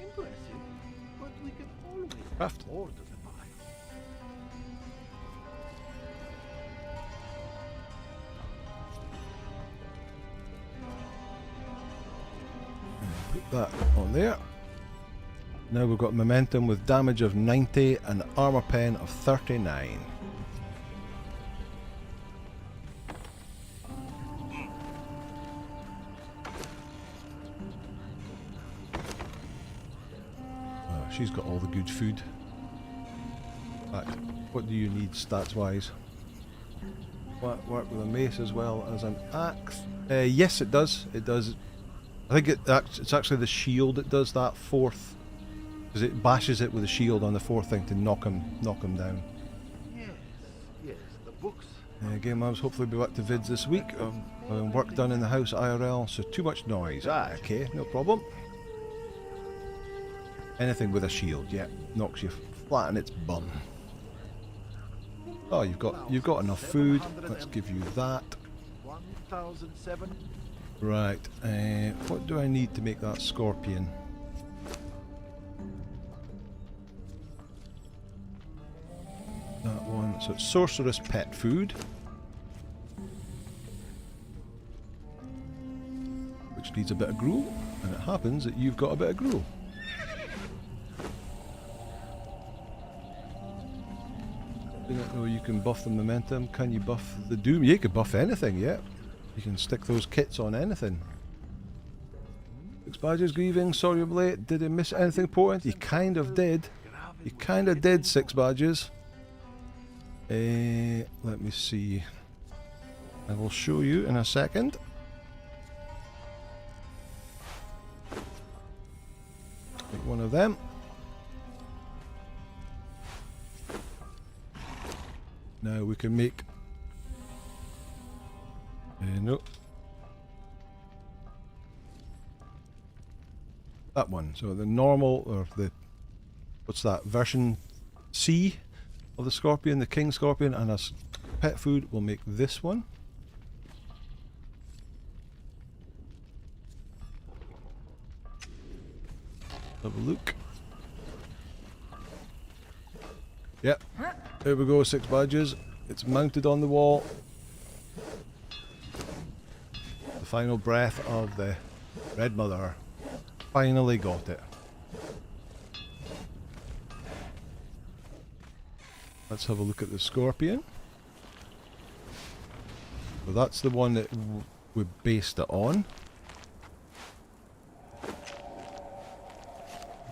Impressive, but we can always Craft. order the pile. Put that on there. Now we've got momentum with damage of 90 and armor pen of 39. She's got all the good food. In fact, what do you need stats wise? Work with a mace as well as an axe? Yes, it does. It does. I think it's actually the shield that does that fourth, because it bashes it with a shield on the fourth thing to knock him down. Yes, the books. Game Moms, hopefully be back to vids this week. Work done in the house IRL, so too much noise. Okay, no problem. Anything with a shield, yeah, knocks you flat on its bum. Oh, you've got enough food. Let's give you that. 1007. Right. What do I need to make that scorpion? So it's sorceress pet food. Which needs a bit of gruel. And it happens that you've got a bit of gruel. Didn't know you can buff the momentum. Can you buff the doom? You can buff anything, yeah. You can stick those kits on anything. 6 badges, grieving, sorrowfully. Did I miss anything important? You kind of did. You kind of did, 6 badges. Let me see. I will show you in a second. Take one of them. Now we can make... no. That one. So the normal, or the... What's that? Version C of the Scorpion, the King Scorpion, and as pet food we'll make this one. Have a look. Yep. There we go, 6 badges. It's mounted on the wall. The final breath of the Red Mother. Finally got it. Let's have a look at the Scorpion. So that's the one that we based it on.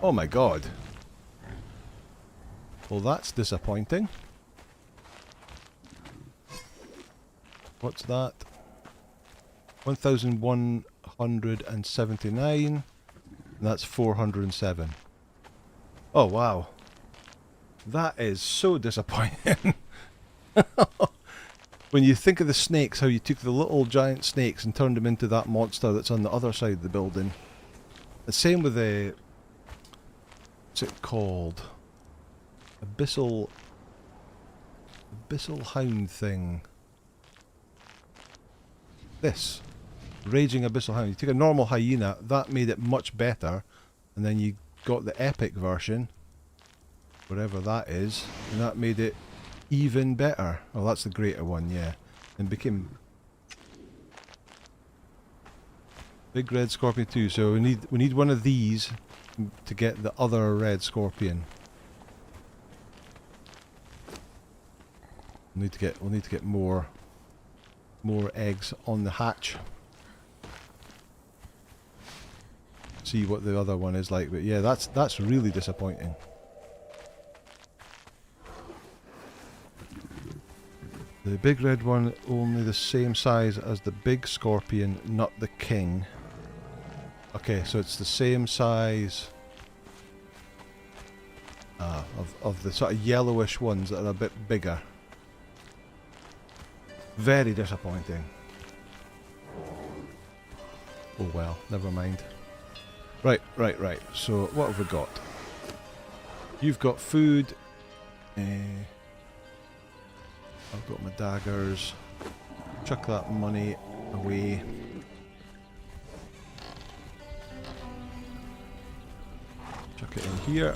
Oh my god. Well, that's disappointing. What's that? 1,179. And that's 407. Oh wow. That is so disappointing. When you think of the snakes, how you took the little giant snakes and turned them into that monster that's on the other side of the building. The same with the... What's it called? Abyssal Hound thing. This. Raging Abyssal Hound. You take a normal hyena, that made it much better. And then you got the epic version. Whatever that is. And that made it even better. Oh, that's the greater one, yeah. And became... Big Red Scorpion 2. So we need one of these to get the other Red Scorpion. We'll need to get more eggs on the hatch. See what the other one is like, but yeah, that's really disappointing. The big red one only the same size as the big Scorpion, not the King. Okay, so it's the same size of the sort of yellowish ones that are a bit bigger. Very disappointing. Oh well, never mind. Right. So what have we got? You've got food. I've got my daggers. Chuck that money away. Chuck it in here.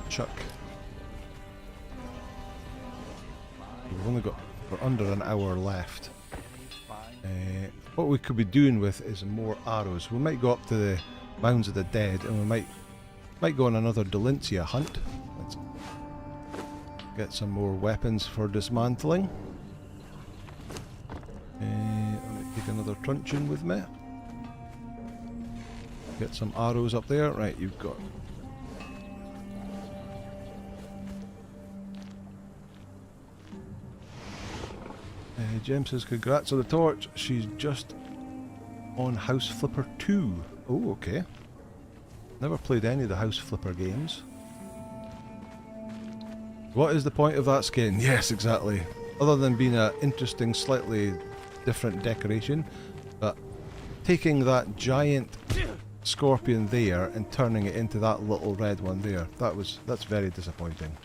Chuck. We're under an hour left. What we could be doing with is more arrows. We might go up to the Mounds of the Dead and we might go on another Delincia hunt. Let's get some more weapons for dismantling. Let me take another truncheon with me. Get some arrows up there. Right, you've got... Jem says, congrats on the torch. She's just on House Flipper 2. Oh, okay. Never played any of the House Flipper games. What is the point of that skin? Yes, exactly. Other than being an interesting, slightly different decoration. But taking that giant Scorpion there and turning it into that little red one there, that's very disappointing.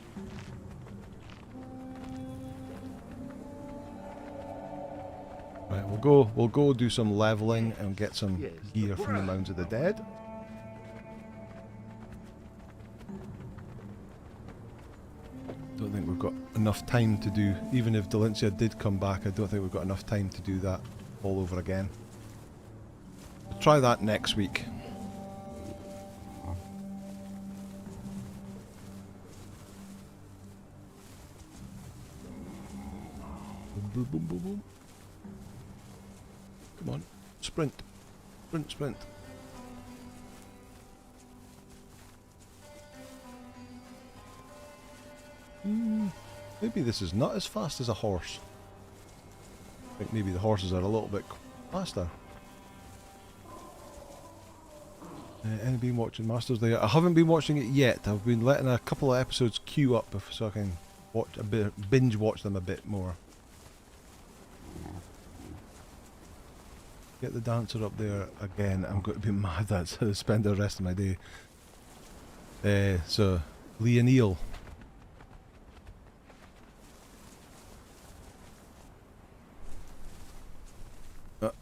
Right, we'll go do some leveling and get some gear from the Mounds of the Dead. enough time to do, even if Dalencia did come back, I don't think we've got enough time to do that all over again. We'll try that next week. Boom, boom, boom, boom, boom. Come on, sprint, sprint, sprint. Maybe this is not as fast as a horse. I think maybe the horses are a little bit faster. Anybody been watching Masters there? I haven't been watching it yet. I've been letting a couple of episodes queue up so I can watch a bit, binge watch them a bit more. Get the dancer up there again. I'm going to be mad. That's how I spend the rest of my day. So, Leonil.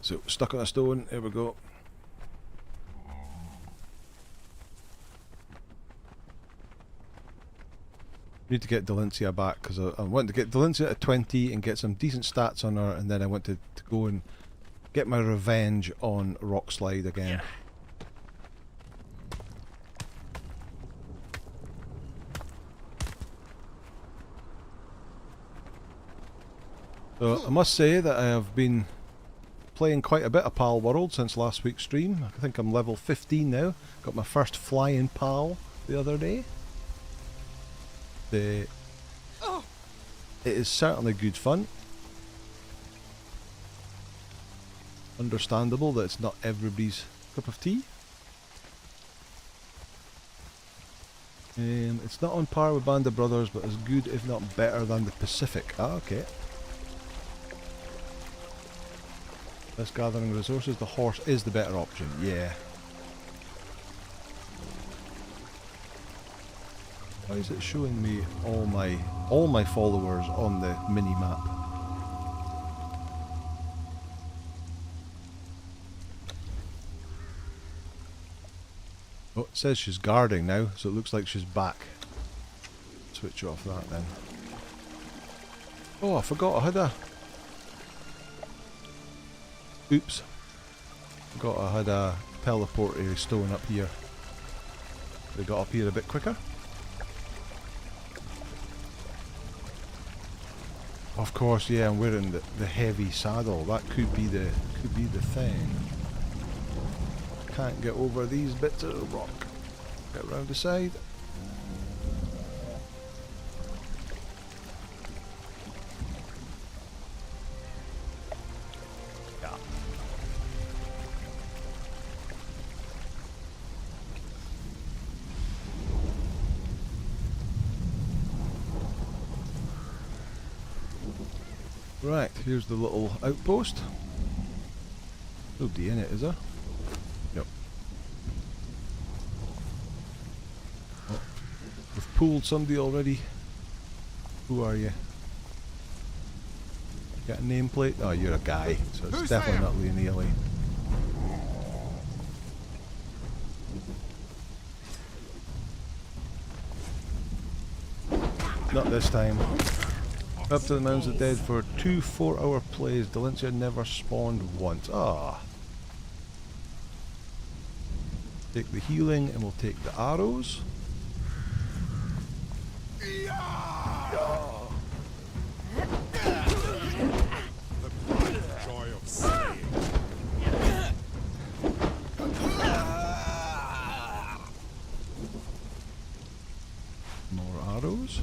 So, stuck on a stone. Here we go. Need to get Dalencia back because I want to get Dalencia at 20 and get some decent stats on her, and then I want to go and get my revenge on Rockslide again. So I must say that I have been playing quite a bit of Pal World since last week's stream. I think I'm level 15 now. Got my first flying pal the other day. It is certainly good fun. Understandable that it's not everybody's cup of tea. It's not on par with Band of Brothers, but as good if not better than the Pacific. Ah, okay. This gathering resources, the horse is the better option, yeah. Why is it showing me all my followers on the mini map? Oh, it says she's guarding now, so it looks like she's back. Switch off that then. Oh, I forgot I had a... Oops. Forgot I had a teleporter stone up here. They got up here a bit quicker. Of course, yeah, I'm wearing the heavy saddle. That could be the thing. Can't get over these bits of rock. Get round the side. Yeah. Right, here's the little outpost. Nobody in it, is there? Nope. Oh, we've pulled somebody already. Who are you? Got a nameplate? Oh, you're a guy, so it's definitely not Leonili. Not this time. Up to the Mounds of the Dead for 2 4-hour plays. Dalencia never spawned once. Ah. Take the healing and we'll take the arrows. More arrows.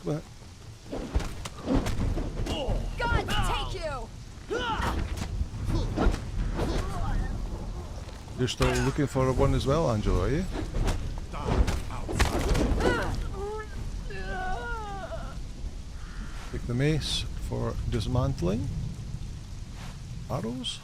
What? God take you! You're still looking for one as well, Angelo, are you? Take the mace for dismantling. Arrows.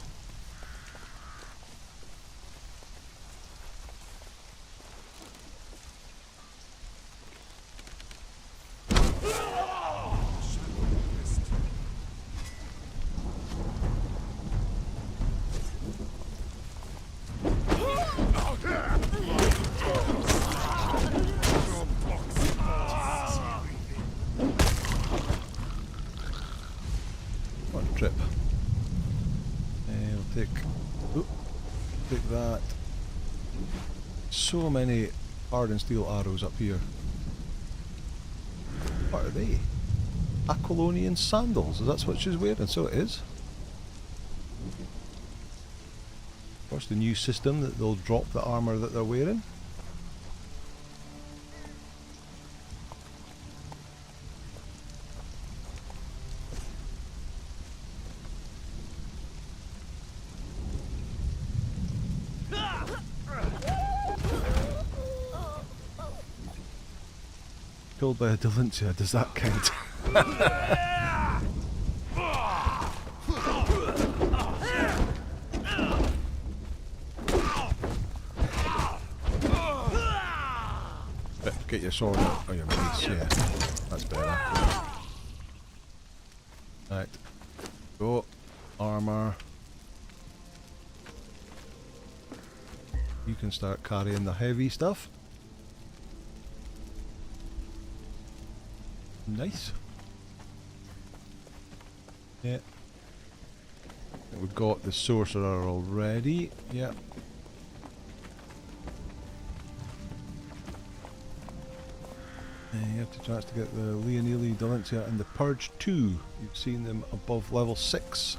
So many hardened steel arrows up here. What are they? Aquilonian sandals, is that what she's wearing? So it is. What's the new system that they'll drop the armour that they're wearing? Killed by a Delincia, does that count? Get your sword out, or your mace, yeah. That's better. Right. Go. Armour. You can start carrying the heavy stuff. Nice. Yeah. We've got the sorcerer already. Yeah. You have to chance to get the Leonili, Delincia and the Purge 2. You've seen them above level 6.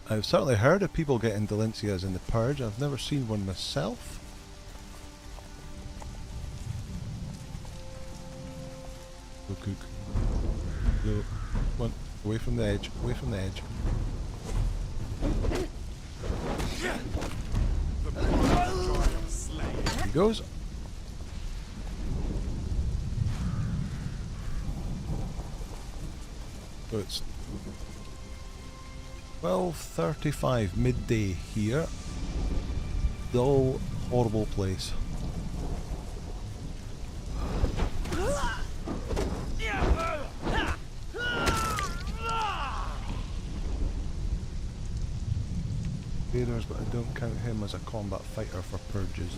I've certainly heard of people getting Delincias in the Purge. I've never seen one myself. Go cook. Go. Come on. Away from the edge. Away from the edge. There he goes. So it's 12:35 midday here. Dull, horrible place. Raiders, but I don't count him as a combat fighter for purges.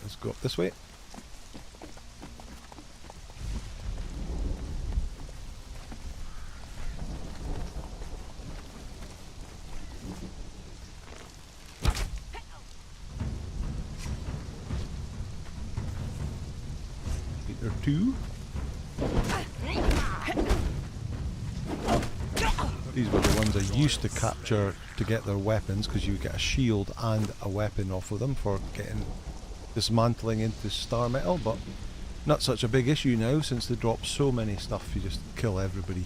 Let's go up this way. Meter 2. These were the ones I used to capture to get their weapons, because you get a shield and a weapon off of them for getting dismantling into star metal, but not such a big issue now since they drop so many stuff, you just kill everybody.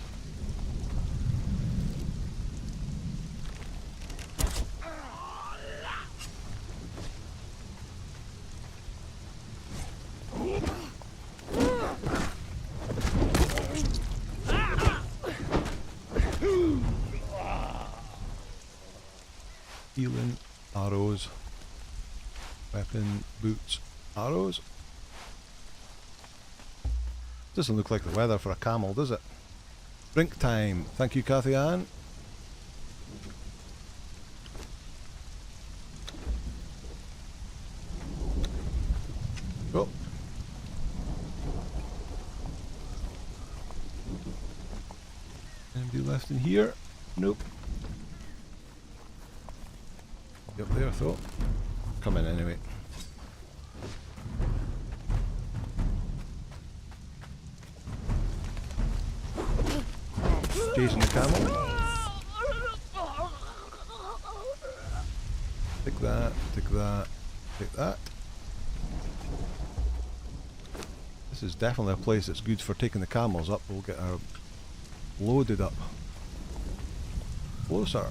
Healing, arrows. Weapon, boots, arrows. Doesn't look like the weather for a camel, does it? Drink time. Thank you, Cathy Ann. Go. Anybody left in here? Nope. Up there, I thought. Come in anyway. Chasing the camel. Take that, take that, take that. This is definitely a place that's good for taking the camels up. We'll get her loaded up. Closer.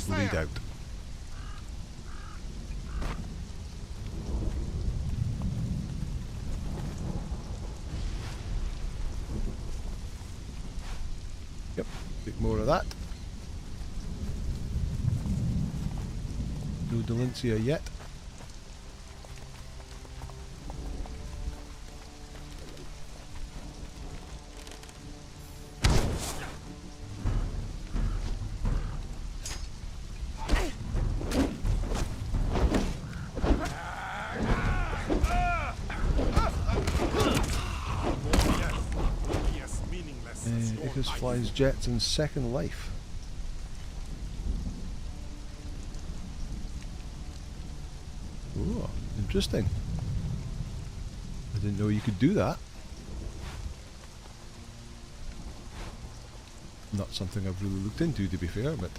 Lead out. Yep, a bit more of that. No Delincia yet. Marcus flies jets in Second Life. Oh, interesting. I didn't know you could do that. Not something I've really looked into, to be fair, but...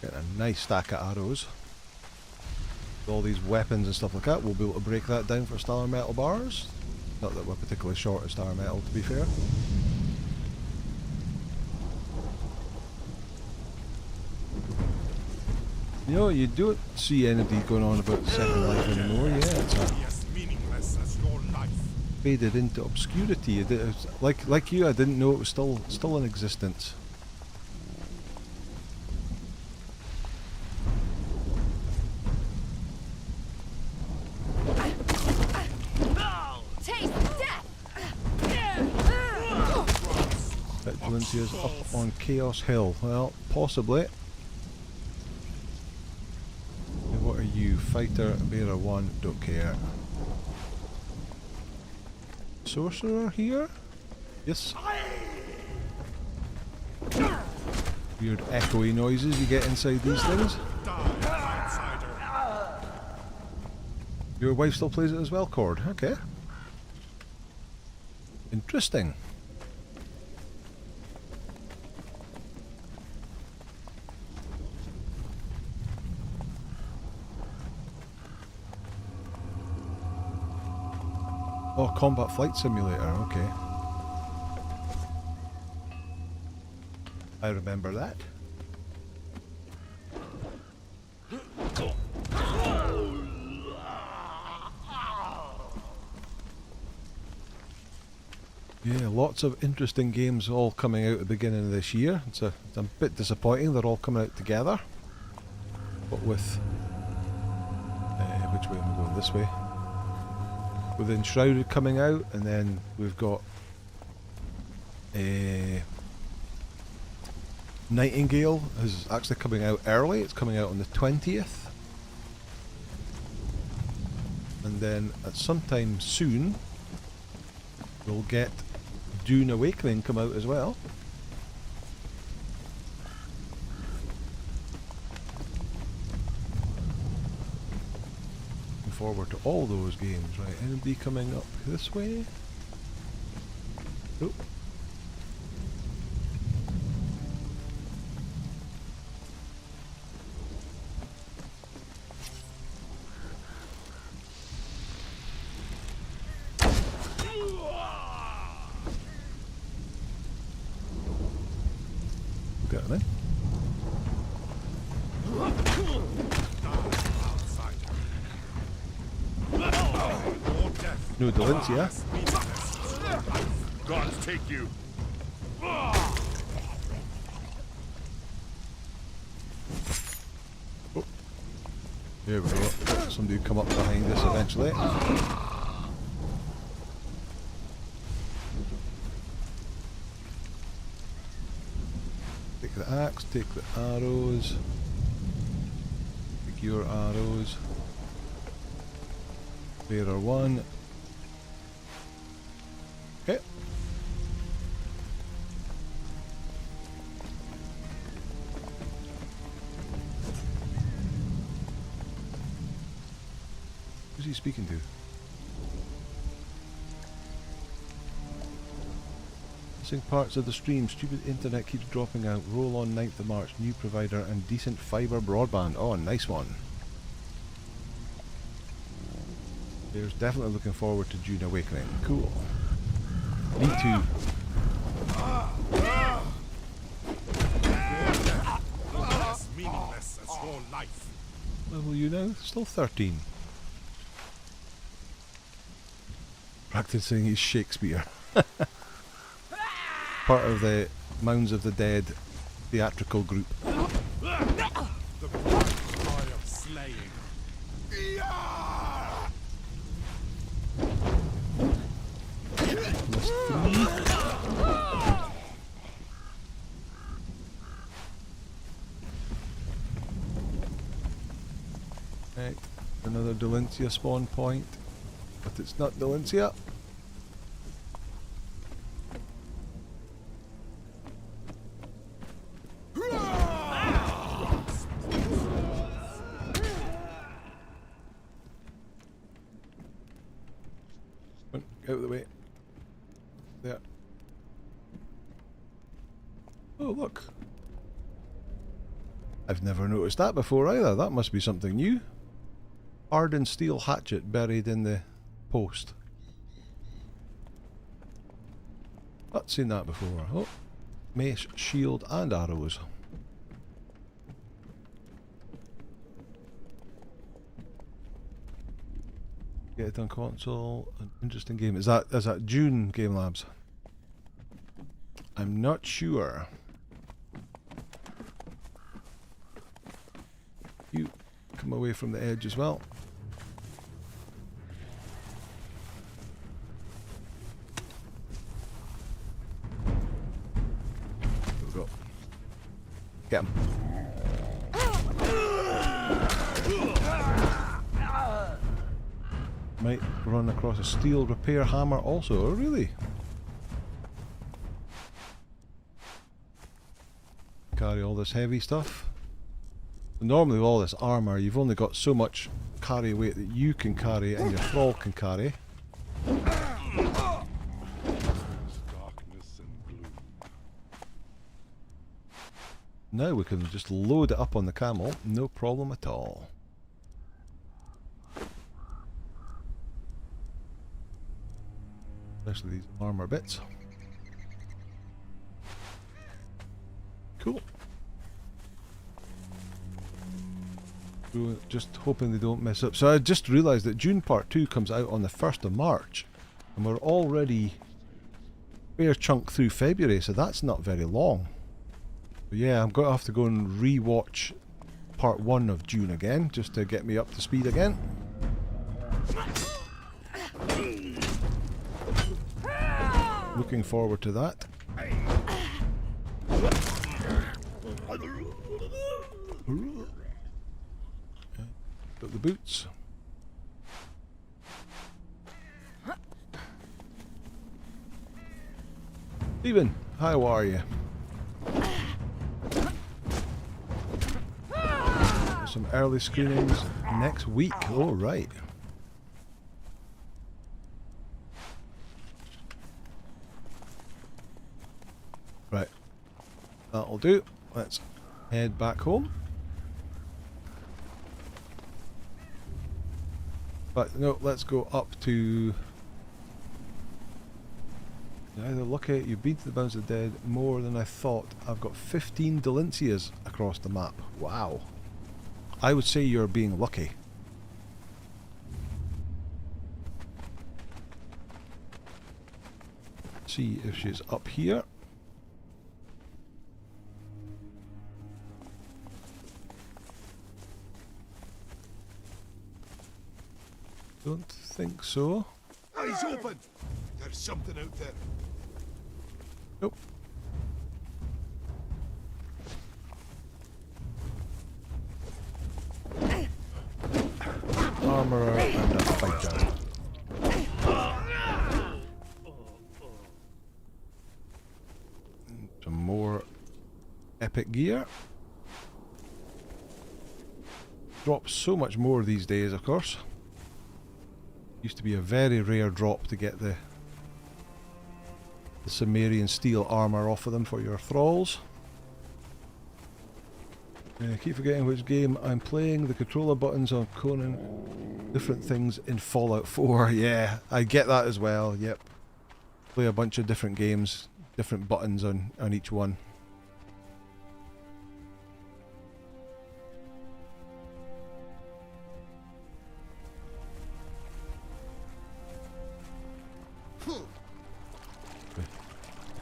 Get a nice stack of arrows. With all these weapons and stuff like that, we'll be able to break that down for star metal bars. Not that we're particularly short of star metal, to be fair. You know, you don't see anybody going on about Second Life anymore. Yeah, it's faded into obscurity. Like you, I didn't know it was still in existence. Valencia's up on Chaos Hill. Well, possibly. What are you? Fighter, Bearer 1, don't care. Sorcerer here? Yes. Weird echoey noises you get inside these things. Your wife still plays it as well, Cord? Okay. Interesting. Oh, Combat Flight Simulator, okay. I remember that. Yeah, lots of interesting games all coming out at the beginning of this year. It's a bit disappointing they're all coming out together. But with... which way am I going? This way. With Enshrouded coming out, and then we've got Nightingale is actually coming out early. It's coming out on the 20th. And then at some time soon we'll get Dune Awakening come out as well. Forward to all those games. Right, anybody coming up this way? Nope. Got it, eh? No Valencia. Gods take you. Oh. Here we go. Somebody will come up behind us eventually. Take the axe, take the arrows. Take your arrows. Bearer 1. Okay. Who's he speaking to? Missing parts of the stream. Stupid internet keeps dropping out. Roll on 9th of March. New provider and decent fibre broadband. Oh, nice one. There's definitely looking forward to Dune Awakening. Cool. Me too. Meaningless as your life. Level you now? Still 13. Practicing his Shakespeare. Part of the Mounds of the Dead theatrical group. The cry of slaying. Plus 3. Right, another Delencia spawn point, but it's not Delencia. Out of the way. There. Oh, look. I've never noticed that before either. That must be something new. Hardened steel hatchet buried in the post. Not seen that before. Oh, mace, shield, and arrows. Get it on console. An interesting game. Is that June Game Labs? I'm not sure. You come away from the edge as well. There we go. Get him. Might run across a steel repair hammer also. Oh, really? Carry all this heavy stuff. Normally with all this armour you've only got so much carry weight that you can carry and your thrall can carry. Darkness and gloom. Now we can just load it up on the camel, no problem at all. Especially these armour bits. Cool. Just hoping they don't mess up. So I just realised that June Part 2 comes out on the 1st of March. And we're already a fair chunk through February, so that's not very long. But yeah, I'm going to have to go and re-watch Part 1 of June again, just to get me up to speed again. Looking forward to that. Got the boots. Stephen, how are you? Some early screenings next week. Oh, right. Right. That'll do. Let's head back home. But no, let's go up to... Either look at you've been to the Bounds of the Dead more than I thought. I've got 15 Delencias across the map. Wow. I would say you're being lucky. See if she's up here. Don't think so. Eyes open! There's something out there. Nope. Armourer and a fighter. Some more epic gear. Drops so much more these days, of course. Used to be a very rare drop to get the Sumerian steel armour off of them for your thralls. I keep forgetting which game I'm playing. The controller buttons on Conan. Different things in Fallout 4. Yeah, I get that as well. Yep. Play a bunch of different games. Different buttons on each one.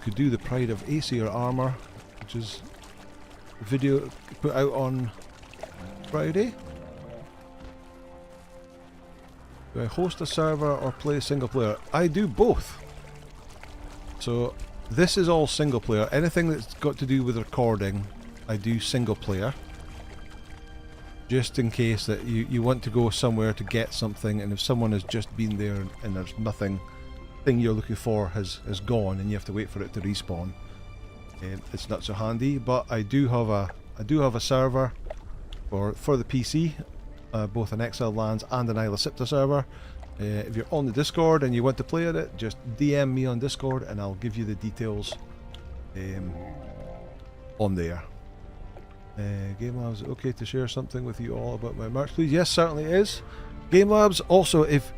Could do the Pride of Aesir armour, which is a video put out on Friday. Do I host a server or play single player? I do both. So this is all single player. Anything that's got to do with recording, I do single player. just in case that you want to go somewhere to get something, and if someone has just been there and there's nothing, thing you're looking for has gone, and you have to wait for it to respawn. It's not so handy, but I do have a server for the PC, both an Exile Lands and an Isla Sipta server. If you're on the Discord and you want to play at it, just DM me on Discord and I'll give you the details on there. Game Labs, okay to share something with you all about my merch, please? Yes, certainly it is. Game Labs, also, if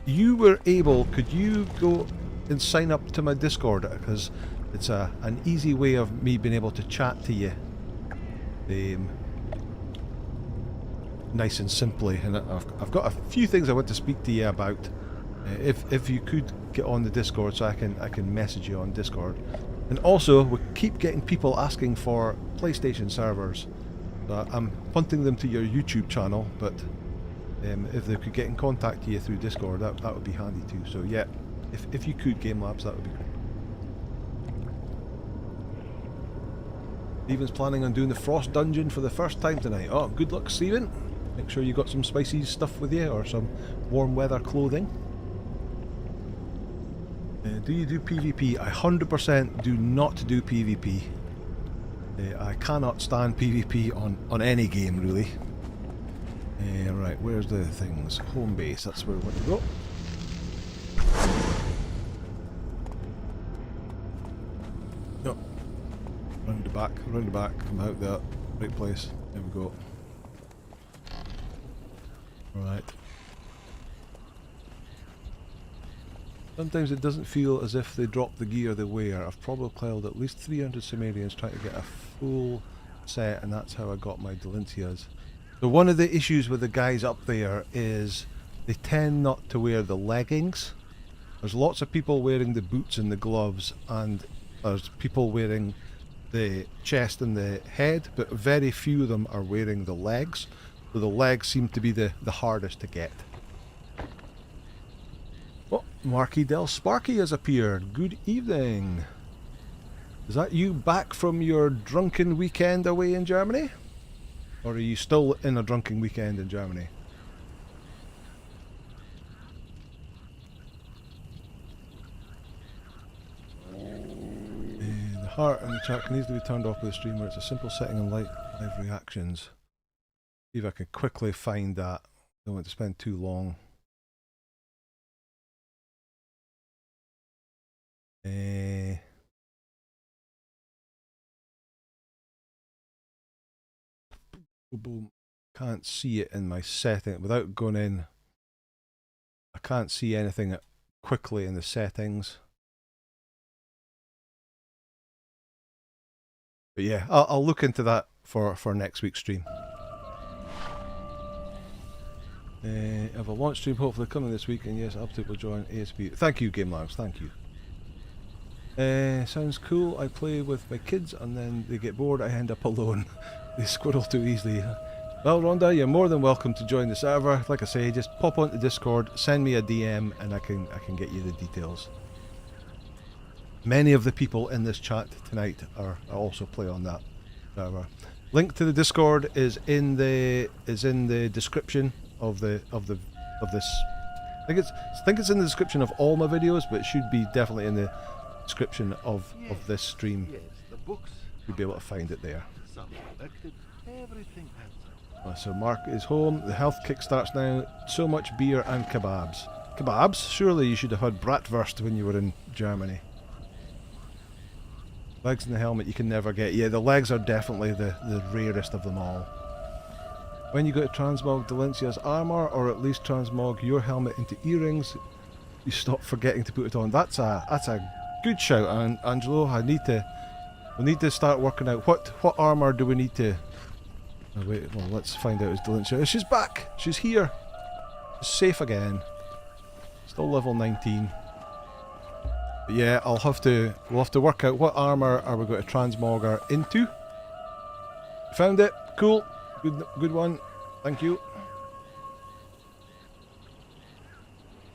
you were able, could you go and sign up to my Discord, because it's an easy way of me being able to chat to you, nice and simply. And I've got a few things I want to speak to you about. If you could get on the Discord, so I can message you on Discord. And also, we keep getting people asking for PlayStation servers. So I'm punting them to your YouTube channel, but if they could get in contact with you through Discord, that would be handy too. So yeah, if you could, Game Labs, that would be great. Steven's planning on doing the Frost Dungeon for the first time tonight. Oh, good luck, Steven. Make sure you got some spicy stuff with you, or some warm weather clothing. Do you do PvP? I 100% do not do PvP. I cannot stand PvP on any game, really. Right, where's the things? Home base, that's where we want to go. No. Round the back, come out there. Right place. There we go. Right. Sometimes it doesn't feel as if they drop the gear they wear. I've probably killed at least 300 Sumerians trying to get a full set, and that's how I got my Delincias. So one of the issues with the guys up there is they tend not to wear the leggings. There's lots of people wearing the boots and the gloves, and there's people wearing the chest and the head, but very few of them are wearing the legs. So the legs seem to be the hardest to get. Oh, Marky Del Sparky has appeared. Good evening. Is that you back from your drunken weekend away in Germany? Or are you still in a drunken weekend in Germany? The heart and the chat can easily be turned off with the stream, where it's a simple setting on live reactions. See if I can quickly find that. Don't want to spend too long. Can't see it in my setting without going in. I can't see anything quickly in the settings. But yeah, I'll look into that for next week's stream. Have a launch stream hopefully coming this week, and yes, Uptake will join ASP. Thank you, Game Labs, thank you. Sounds cool. I play with my kids and then they get bored, I end up alone. They squirrel too easily. Well, Rhonda, you're more than welcome to join the server. Like I say, just pop onto Discord, send me a DM, and I can get you the details. Many of the people in this chat tonight are also play on that server. Link to the Discord is in the description of this. I think it's in the description of all my videos, but it should be definitely in the description of this stream. Yes, the books. You'll be able to find it there. Some collected, everything handsome. So Mark is home. The health kick starts now. So much beer and kebabs. Kebabs? Surely you should have had bratwurst when you were in Germany. Legs in the helmet you can never get. Yeah, the legs are definitely the rarest of them all. When you go to transmog Delencia's armor, or at least transmog your helmet into earrings, you stop forgetting to put it on. That's a good shout, Angelo. We need to start working out what armor do we need to. Oh, wait, well, let's find out. Is Delencia? She's back. She's here. She's safe again. Still level 19. But yeah, we'll have to work out what armor are we going to transmog her into. Found it. Cool. Good one. Thank you.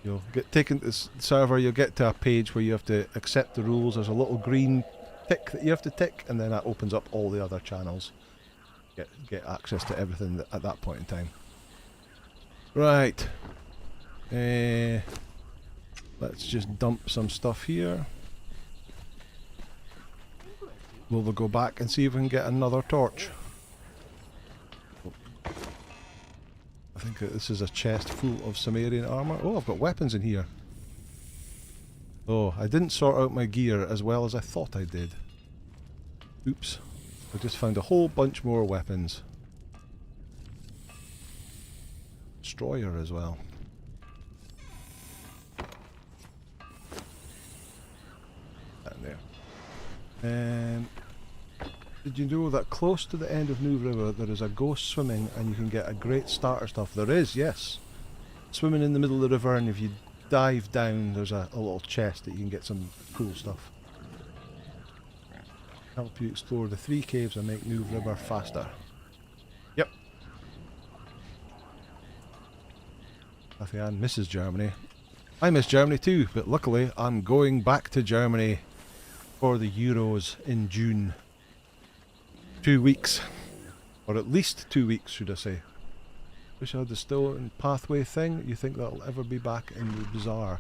You'll get taken to this server. You'll get to a page where you have to accept the rules. There's a little green tick that you have to tick, and then that opens up all the other channels. get access to everything at that point in time. Right. Let's just dump some stuff here. Will we go back and see if we can get another torch? I think that this is a chest full of Sumerian armour. Oh, I've got weapons in here. Oh, I didn't sort out my gear as well as I thought I did. Oops. I just found a whole bunch more weapons. Destroyer as well. Down there. Did you know that close to the end of New River there is a ghost swimming and you can get a great starter stuff? There is, yes. Swimming in the middle of the river, and if you dive down there's a little chest that you can get some cool stuff. Help you explore the 3 caves and make New River faster. Yep. Kathy Ann misses Germany. I miss Germany too, but luckily I'm going back to Germany for the Euros in June. 2 weeks. Or at least 2 weeks, should I say. Wish I had the Stone Pathway thing. You think that'll ever be back in the bazaar?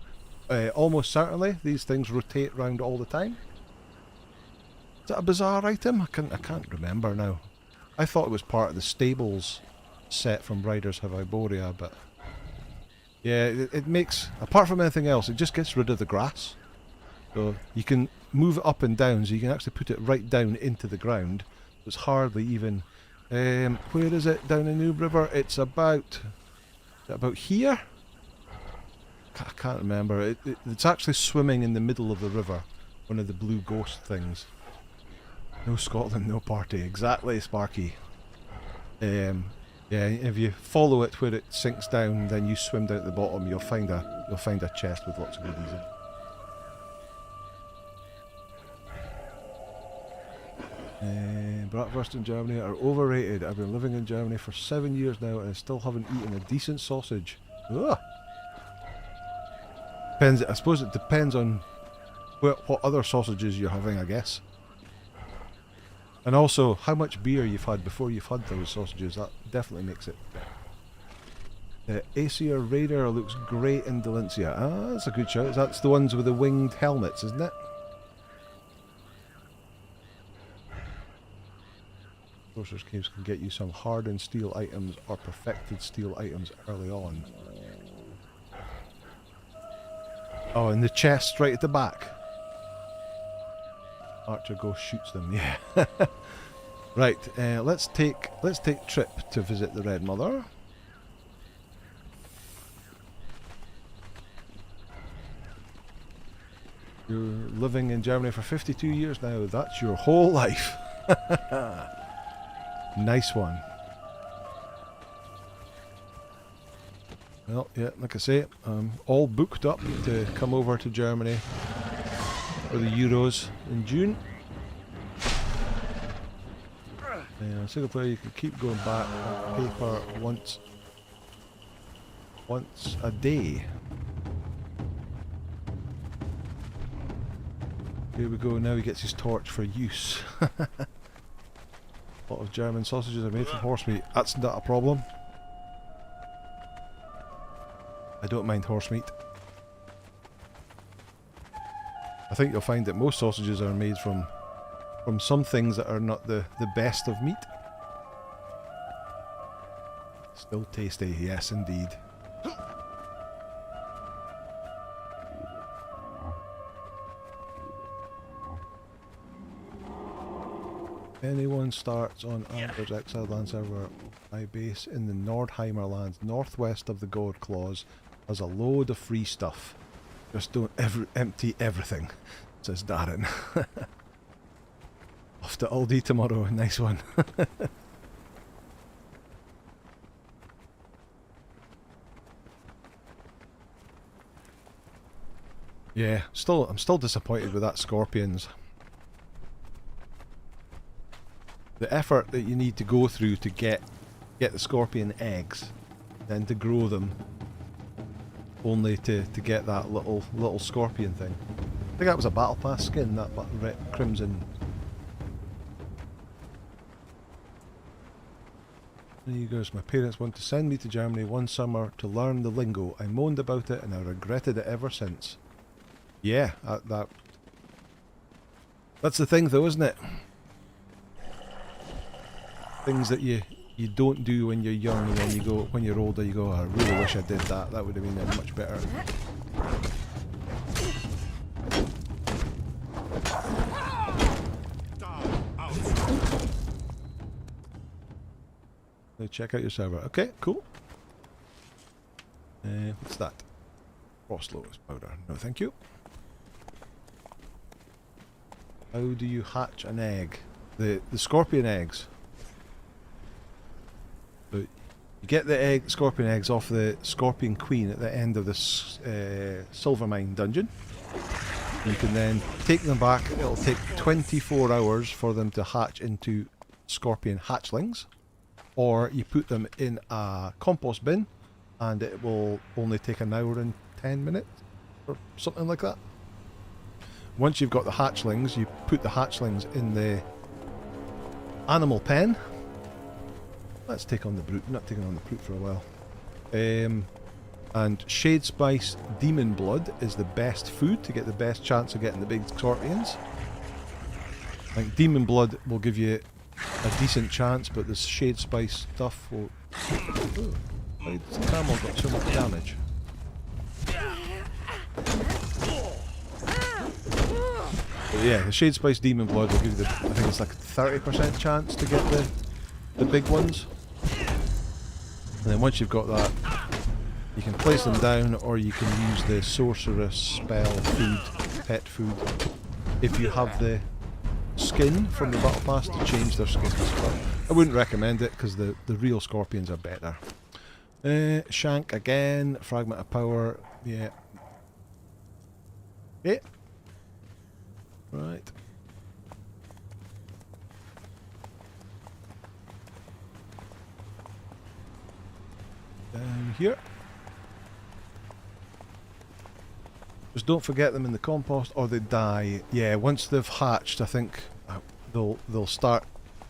Almost certainly. These things rotate round all the time. Is that a bazaar item? I can't remember now. I thought it was part of the stables set from Riders of Iboria, but yeah, it makes, apart from anything else, it just gets rid of the grass. So you can move it up and down, so you can actually put it right down into the ground. It's hardly even. Where is it down in New River? It's about here. I can't remember. It's actually swimming in the middle of the river. One of the blue ghost things. No Scotland, no party. Exactly, Sparky. Yeah, if you follow it where it sinks down, then you swim down at the bottom. You'll find a chest with lots of goodies in. Bratwurst in Germany are overrated. I've been living in Germany for 7 years now and I still haven't eaten a decent sausage. Ugh. Depends. I suppose it depends on what other sausages you're having, I guess. And also how much beer you've had before you've had those sausages. That definitely makes it better. The Aesir Raider looks great in Dalencia. Ah, that's a good shout. That's the ones with the winged helmets, isn't it? Sorcerer's Caves can get you some hardened steel items or perfected steel items early on. Oh, and the chest right at the back. Archer Ghost shoots them, yeah. Right, let's take trip to visit the Red Mother. You're living in Germany for 52 years now. That's your whole life. Nice one. Well, yeah, like I say, I'm all booked up to come over to Germany for the Euros in June. Single player, you can keep going back on paper once a day. Here we go, now he gets his torch for use. A lot of German sausages are made from horse meat. That's not a problem. I don't mind horse meat. I think you'll find that most sausages are made from some things that are not the best of meat. Still tasty, yes indeed. Anyone starts on Amber's Exile land server, I base in the Nordheimer lands, northwest of the God Claws, has a load of free stuff. Just don't empty everything, says Darren. Off to Aldi tomorrow, nice one. Yeah, I'm still disappointed with that Scorpions. The effort that you need to go through to get the scorpion eggs, then to grow them, only to get that little scorpion thing. I think that was a battle pass skin, that crimson. There you goes. My parents want to send me to Germany one summer to learn the lingo. I moaned about it and I regretted it ever since. Yeah, that's the thing though, isn't it? Things that you don't do when you're young, and then when you're older, you go, I really wish I did that. That would have been much better. Now check out your server. Okay, cool. What's that? Frost lotus powder. No, thank you. How do you hatch an egg? The scorpion eggs. So you get the scorpion eggs off the scorpion queen at the end of this silver mine dungeon. You can then take them back. It'll take 24 hours for them to hatch into scorpion hatchlings. Or you put them in a compost bin and it will only take an hour and 10 minutes or something like that. Once you've got the hatchlings, you put the hatchlings in the animal pen. Let's take on the brute. Not taking on the brute for a while. And Shade Spice Demon Blood is the best food to get the best chance of getting the big scorpions. Like Demon Blood will give you a decent chance, but the Shade Spice stuff will... Oh, why has the camel got so much damage? But yeah, the Shade Spice Demon Blood will give you the... I think it's like a 30% chance to get the big ones. And then once you've got that, you can place them down, or you can use the sorceress spell food, pet food, if you have the skin from the battle pass to change their skins. But I wouldn't recommend it because the real scorpions are better. Shank again, fragment of power, yeah. Okay. Right. Down here. Just don't forget them in the compost or they die. Yeah, once they've hatched, I think they'll start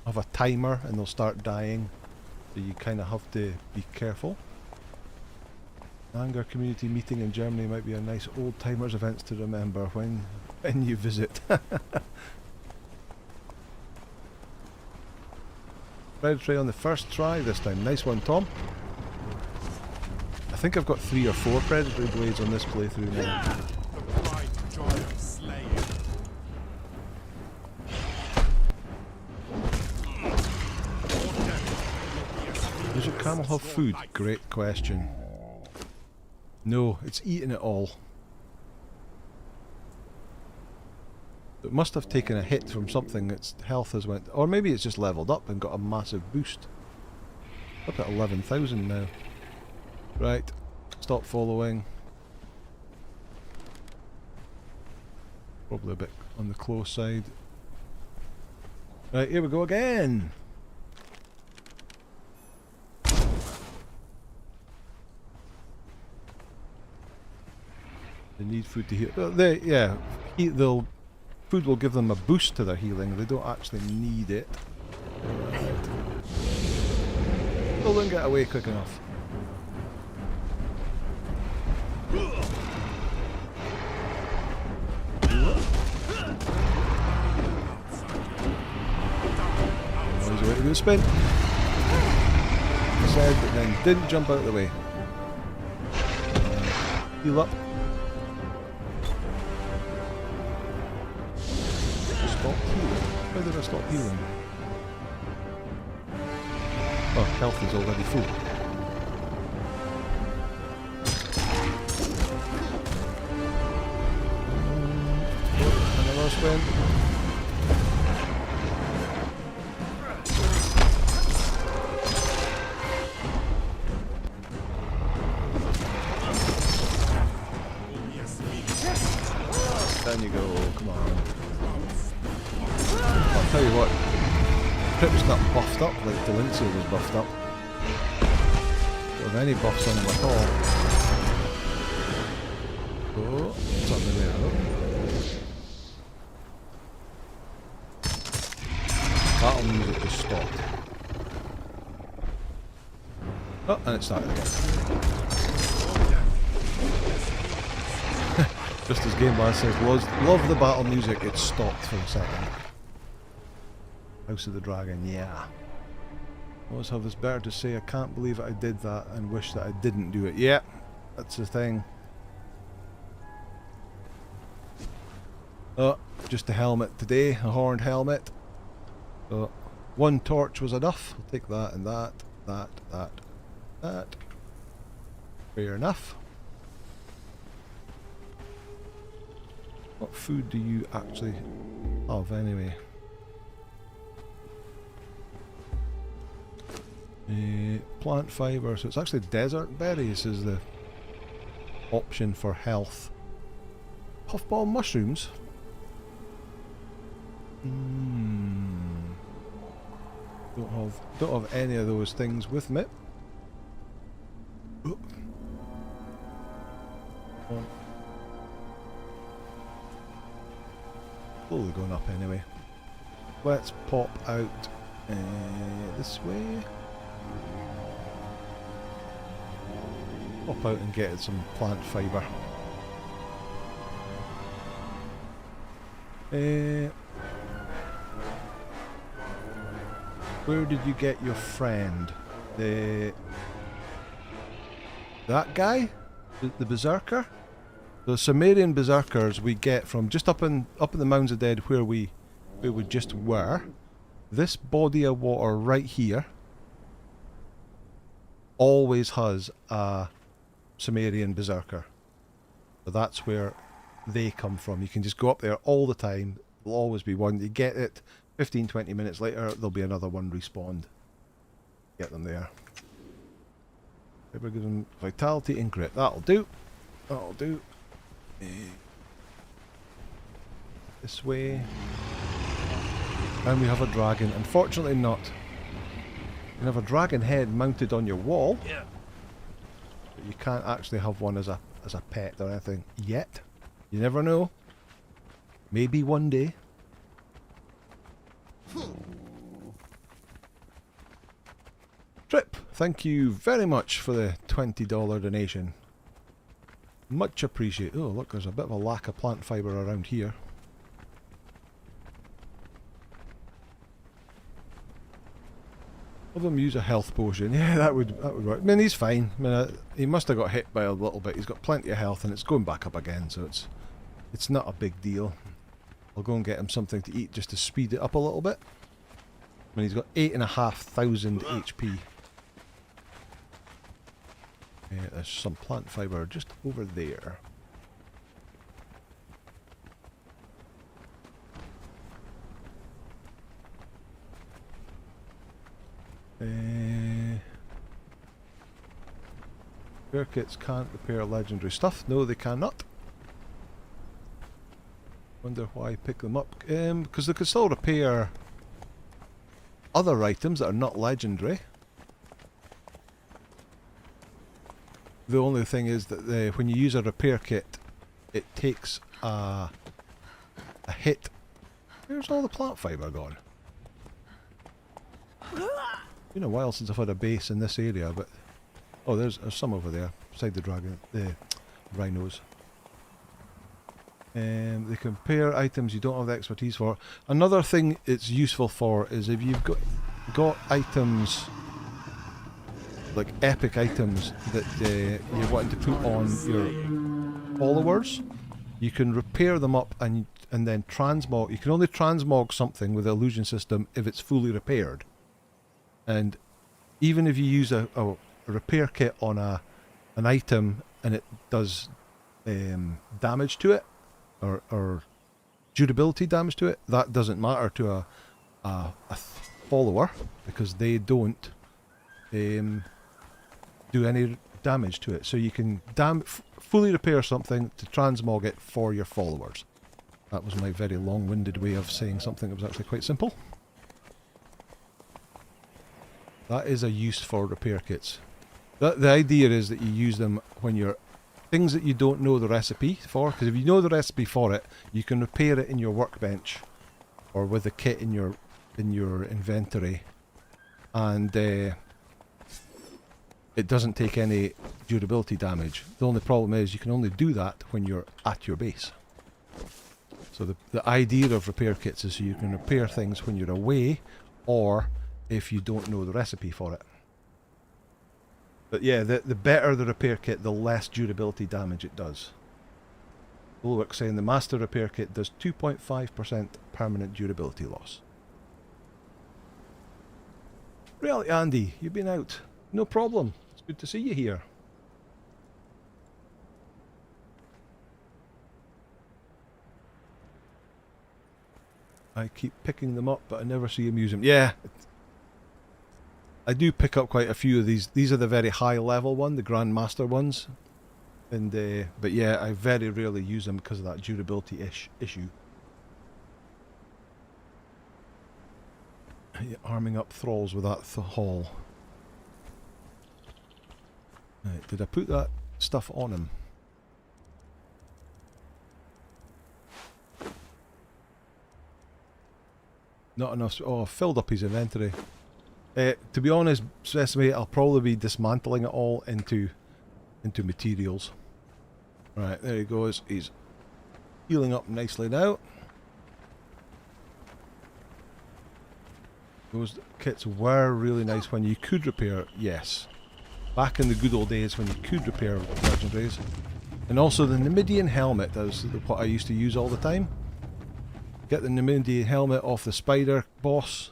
have a timer and they'll start dying. So you kind of have to be careful. Anger community meeting in Germany might be a nice old timers events to remember when you visit. Predatory on the first try this time. Nice one, Tom. I think I've got 3 or 4 predatory blades on this playthrough now. Does your camel have food? Great question. No, it's eating it all. It must have taken a hit from something. Its health has went... Or maybe it's just leveled up and got a massive boost. Up at 11,000 now. Right, stop following. Probably a bit on the close side. Right, here we go again! They need food to heal. Yeah, food will give them a boost to their healing. They don't actually need it. Right. Still don't get away quick enough. Always a way to do a spin. He said, but then didn't jump out of the way. Heal up. Stop healing. Why did I stop healing? Oh, health is already full. Another spin. Down you go, come on. I'll tell you what, Pip's not buffed up like Delincia was buffed up. Don't have any buffs on him at all. Oh, something there, look. Battle music just stopped. Oh, and it started again. Just as Game Lad says, love the battle music, it stopped for a second. House of the Dragon, yeah. I always have this better to say, I can't believe I did that and wish that I didn't do it. Yeah, that's the thing. Oh, just a helmet today, a horned helmet. Oh, one torch was enough. I'll take that and that. Fair enough. What food do you actually have anyway? Plant fibre, so it's actually desert berries is the option for health. Puffball mushrooms? Don't have any of those things with me. Oh. Slowly going up anyway. Let's pop out this way. Pop out and get some plant fibre. Where did you get your friend? That guy? The Berserker? The Sumerian Berserkers we get from just up in the Mounds of Dead where we just were. This body of water right here always has a Sumerian Berserker. So that's where they come from. You can just go up there all the time. There'll always be one. You get it, 15-20 minutes later there'll be another one respawned. Get them there. Ever give them vitality and grit. That'll do. That'll do. This way. And we have a dragon. Unfortunately not. You can have a dragon head mounted on your wall. Yeah. But you can't actually have one as a pet or anything yet. You never know. Maybe one day. Trip, thank you very much for the $20 donation. Much appreciated. Oh look, there's a bit of a lack of plant fibre around here. Have him use a health potion. Yeah, that would work. I mean, he's fine. I mean, he must have got hit by a little bit. He's got plenty of health and it's going back up again, so it's not a big deal. I'll go and get him something to eat just to speed it up a little bit. I mean, he's got 8,500 HP. Yeah, there's some plant fibre just over there. Repair kits can't repair legendary stuff. No, they cannot. Wonder why I pick them up. Because they can still repair other items that are not legendary. The only thing is that when you use a repair kit, it takes a hit. Where's all the plant fibre gone? Been a while since I've had a base in this area, but oh, there's some over there beside the dragon, the rhinos. They compare items you don't have the expertise for. Another thing it's useful for is if you've got items like epic items that you're wanting to put on your followers, you can repair them up and then transmog. You can only transmog something with the illusion system if it's fully repaired. And even if you use a repair kit on an item and it does damage to it or durability damage to it, that doesn't matter to a follower because they don't do any damage to it. So you can fully repair something to transmog it for your followers. That was my very long-winded way of saying something that was actually quite simple. That is a use for repair kits. The idea is that you use them when you're things that you don't know the recipe for, because if you know the recipe for it, you can repair it in your workbench or with the kit in your inventory, and it doesn't take any durability damage. The only problem is you can only do that when you're at your base. So the idea of repair kits is so you can repair things when you're away, or if you don't know the recipe for it. But yeah, the better the repair kit, the less durability damage it does. Bulwark saying the master repair kit does 2.5% permanent durability loss. Really, Andy, you've been out. No problem. It's good to see you here. I keep picking them up, but I never see them use them. Yeah, I do pick up quite a few of these. These are the very high level one, the Grandmaster ones. And but yeah, I very rarely use them because of that durability issue. Arming up thralls with that haul. Right, did I put that stuff on him? Not enough. Oh, I've filled up his inventory. To be honest, Sesame, I'll probably be dismantling it all into materials. Right, there he goes. He's healing up nicely now. Those kits were really nice when you could repair, yes. Back in the good old days when you could repair legendaries. And also the Numidian helmet, that's what I used to use all the time. Get the Numidian helmet off the spider boss,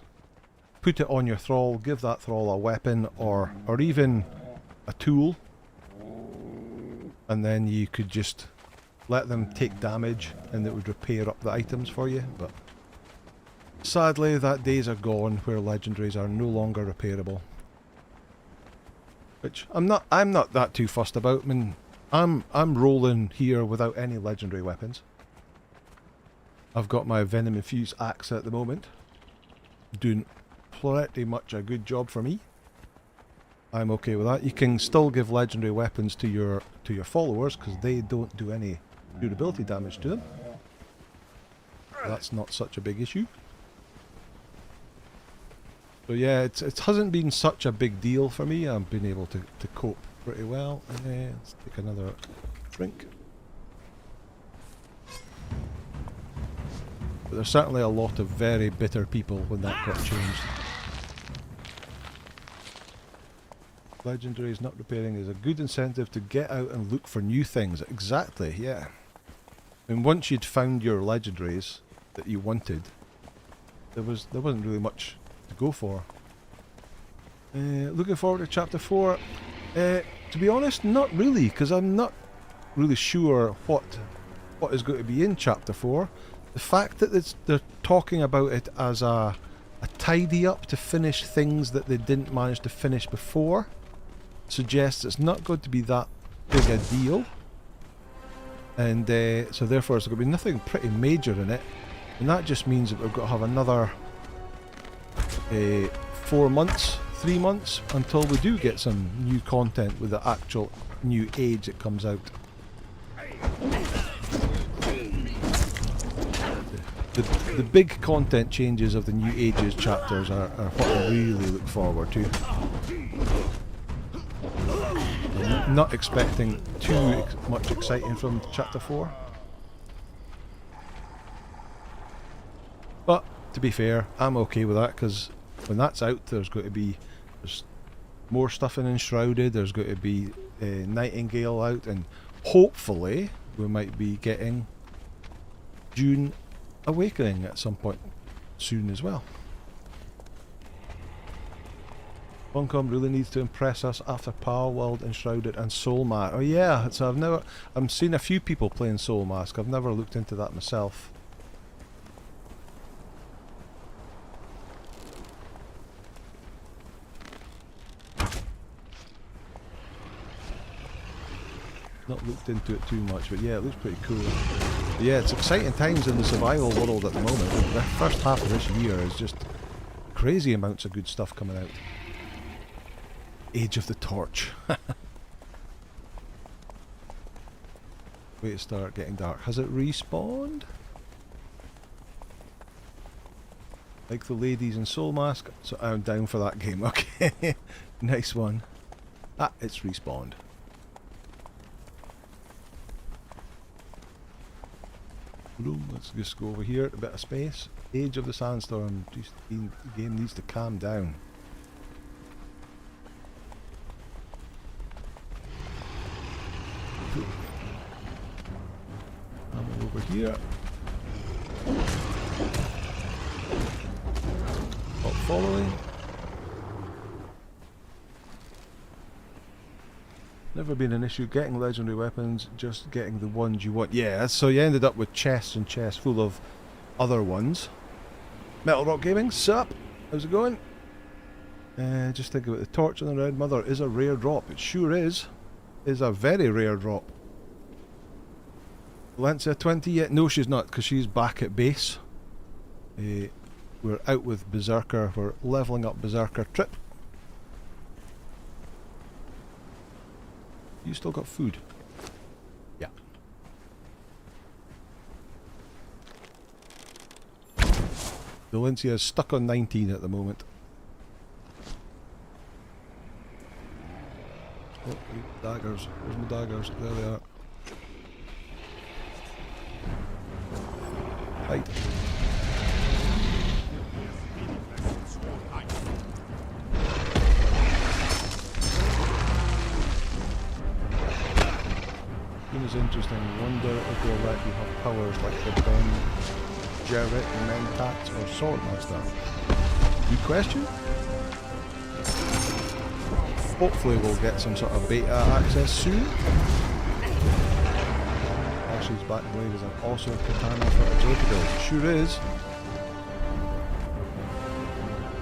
put it on your thrall, give that thrall a weapon or even a tool. And then you could just let them take damage and it would repair up the items for you. But sadly, that days are gone where legendaries are no longer repairable. Which I'm not that too fussed about. I mean, I'm rolling here without any legendary weapons. I've got my venom infused axe at the moment, doing pretty much a good job for me. I'm okay with that. You can still give legendary weapons to your followers because they don't do any durability damage to them. That's not such a big issue. So yeah, it hasn't been such a big deal for me. I've been able to cope pretty well. Let's take another drink. But there's certainly a lot of very bitter people when that got changed. Legendaries not repairing is a good incentive to get out and look for new things. Exactly, yeah. And once you'd found your legendaries that you wanted, there wasn't really much to go for. Looking forward to chapter 4. To be honest, not really, because I'm not really sure what is going to be in chapter 4. The fact that they're talking about it as a tidy up to finish things that they didn't manage to finish before suggests it's not going to be that big a deal. And so therefore there's going to be nothing pretty major in it. And that just means that we've got to have another 4 months, 3 months until we do get some new content with the actual new age that comes out. The big content changes of the New Ages chapters are what I really look forward to. I'm not expecting too much exciting from chapter 4. But, to be fair, I'm okay with that, because when that's out there's more stuff in Enshrouded, there's going to be Nightingale out, and hopefully we might be getting June Awakening at some point soon as well. Funcom really needs to impress us after Power World, Enshrouded and Soul Mask. Oh yeah, so I've seen a few people playing Soul Mask. I've never looked into that myself. Not looked into it too much, but yeah, it looks pretty cool. But yeah, it's exciting times in the survival world at the moment. The first half of this year is just crazy amounts of good stuff coming out. Age of the Torch. Way to start getting dark. Has it respawned? Like the ladies in Soul Mask. So I'm down for that game. Okay. Nice one. Ah, it's respawned. Boom, let's just go over here, a bit of space. Age of the Sandstorm. Just, the game needs to calm down. Ammo over here. Not following. Never been an issue getting legendary weapons, just getting the ones you want. Yeah, so you ended up with chests and chests full of other ones. Metal Rock Gaming, sup? How's it going? Just think about the torch on the Red Mother is a rare drop. It sure is. Is a very rare drop. Valencia 20 yet? No, she's not, because she's back at base. We're out with Berserker. We're leveling up Berserker Trip. You still got food? Yeah. Valencia is stuck on 19 at the moment. Oh, daggers. Where's my daggers? There they are. Right. Is interesting. Wonder if they'll let you have powers like the Ben Jarrett, Mentat, or Swordmaster. Good question. Hopefully we'll get some sort of beta access soon. Ashley's Back Blade is an awesome katana for agility builds. It sure is.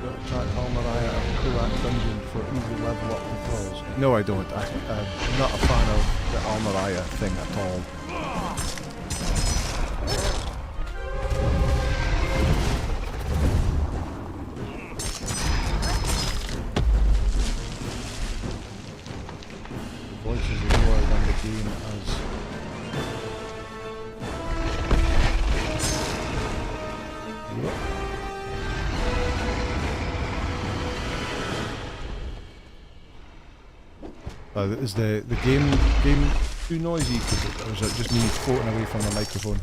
Don't track Almaraya and Kurak Dungeon for easy level up controls. No, I don't. I'm not a fan of the Almaraya thing at all. The voice is lower than the game as... Yep. Is the game too noisy? Or is it just me floating away from the microphone?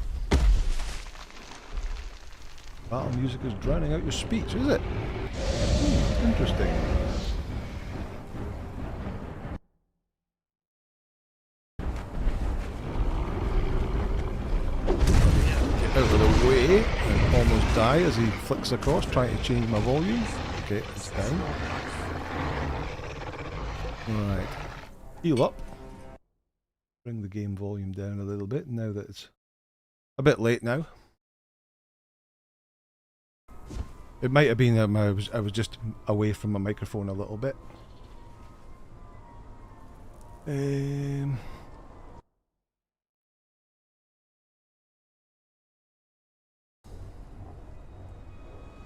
Battle music is drowning out your speech, is it? Interesting. Get out of the way and almost die as he flicks across, trying to change my volume. Okay, it's down. Right. Heal up. Bring the game volume down a little bit now that it's a bit late now. It might have been that I was just away from my microphone a little bit.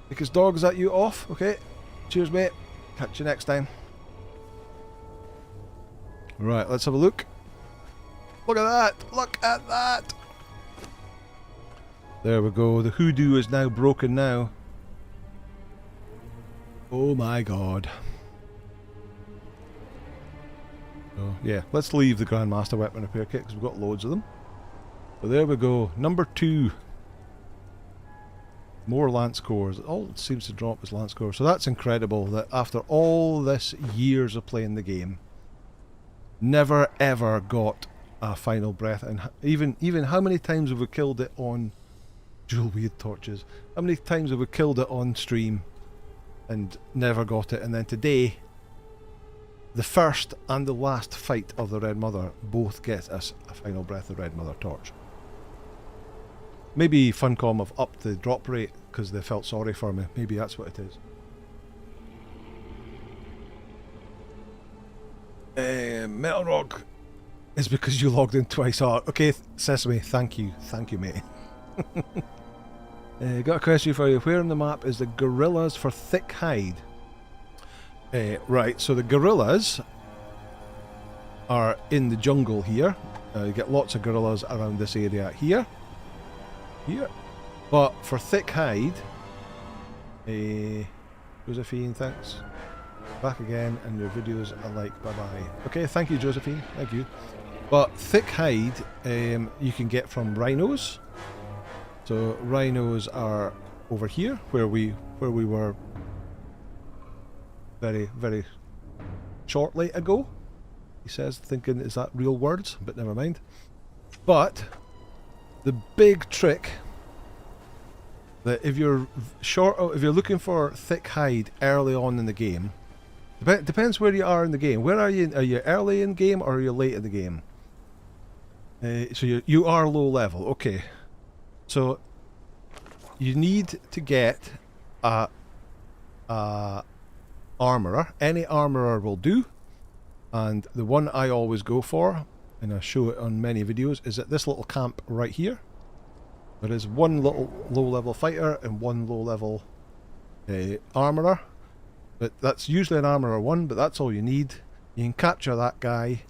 Because dog, is that you off? Okay. Cheers, mate. Catch you next time. Right, let's have a look. Look at that! Look at that! There we go. The hoodoo is now broken now. Oh my god. So, yeah, let's leave the Grandmaster Weapon Repair Kit because we've got loads of them. So there we go. Number 2. More Lance Cores. All it seems to drop is Lance Cores. So that's incredible that after all this years of playing the game, never ever got a final breath. And even how many times have we killed it on dual wield torches? How many times have we killed it on stream and never got it? And then today, the first and the last fight of the Red Mother both get us a final breath of Red Mother torch. Maybe Funcom have upped the drop rate because they felt sorry for me. Maybe that's what it is. Metal Rock is because you logged in twice. Oh, okay, Sesame, thank you, mate. Got a question for you. Where on the map is the gorillas for Thick Hide? Right, so the gorillas are in the jungle here. You get lots of gorillas around this area here. But for Thick Hide, Josephine, thanks. Back again, and your videos are like, bye-bye. Okay, thank you, Josephine. Thank you. But thick hide, you can get from rhinos. So rhinos are over here, where we were very, very shortly ago. He says, thinking, is that real words? But never mind. But the big trick that if you're looking for thick hide early on in the game, depends where you are in the game. Where are you? Are you early in game or are you late in the game? So you are low level. Okay. So you need to get a armorer. Any armorer will do. And the one I always go for, and I show it on many videos, is at this little camp right here. There is one little low-level fighter and one low-level armorer. But that's usually an armorer 1, but that's all you need. You can capture that guy.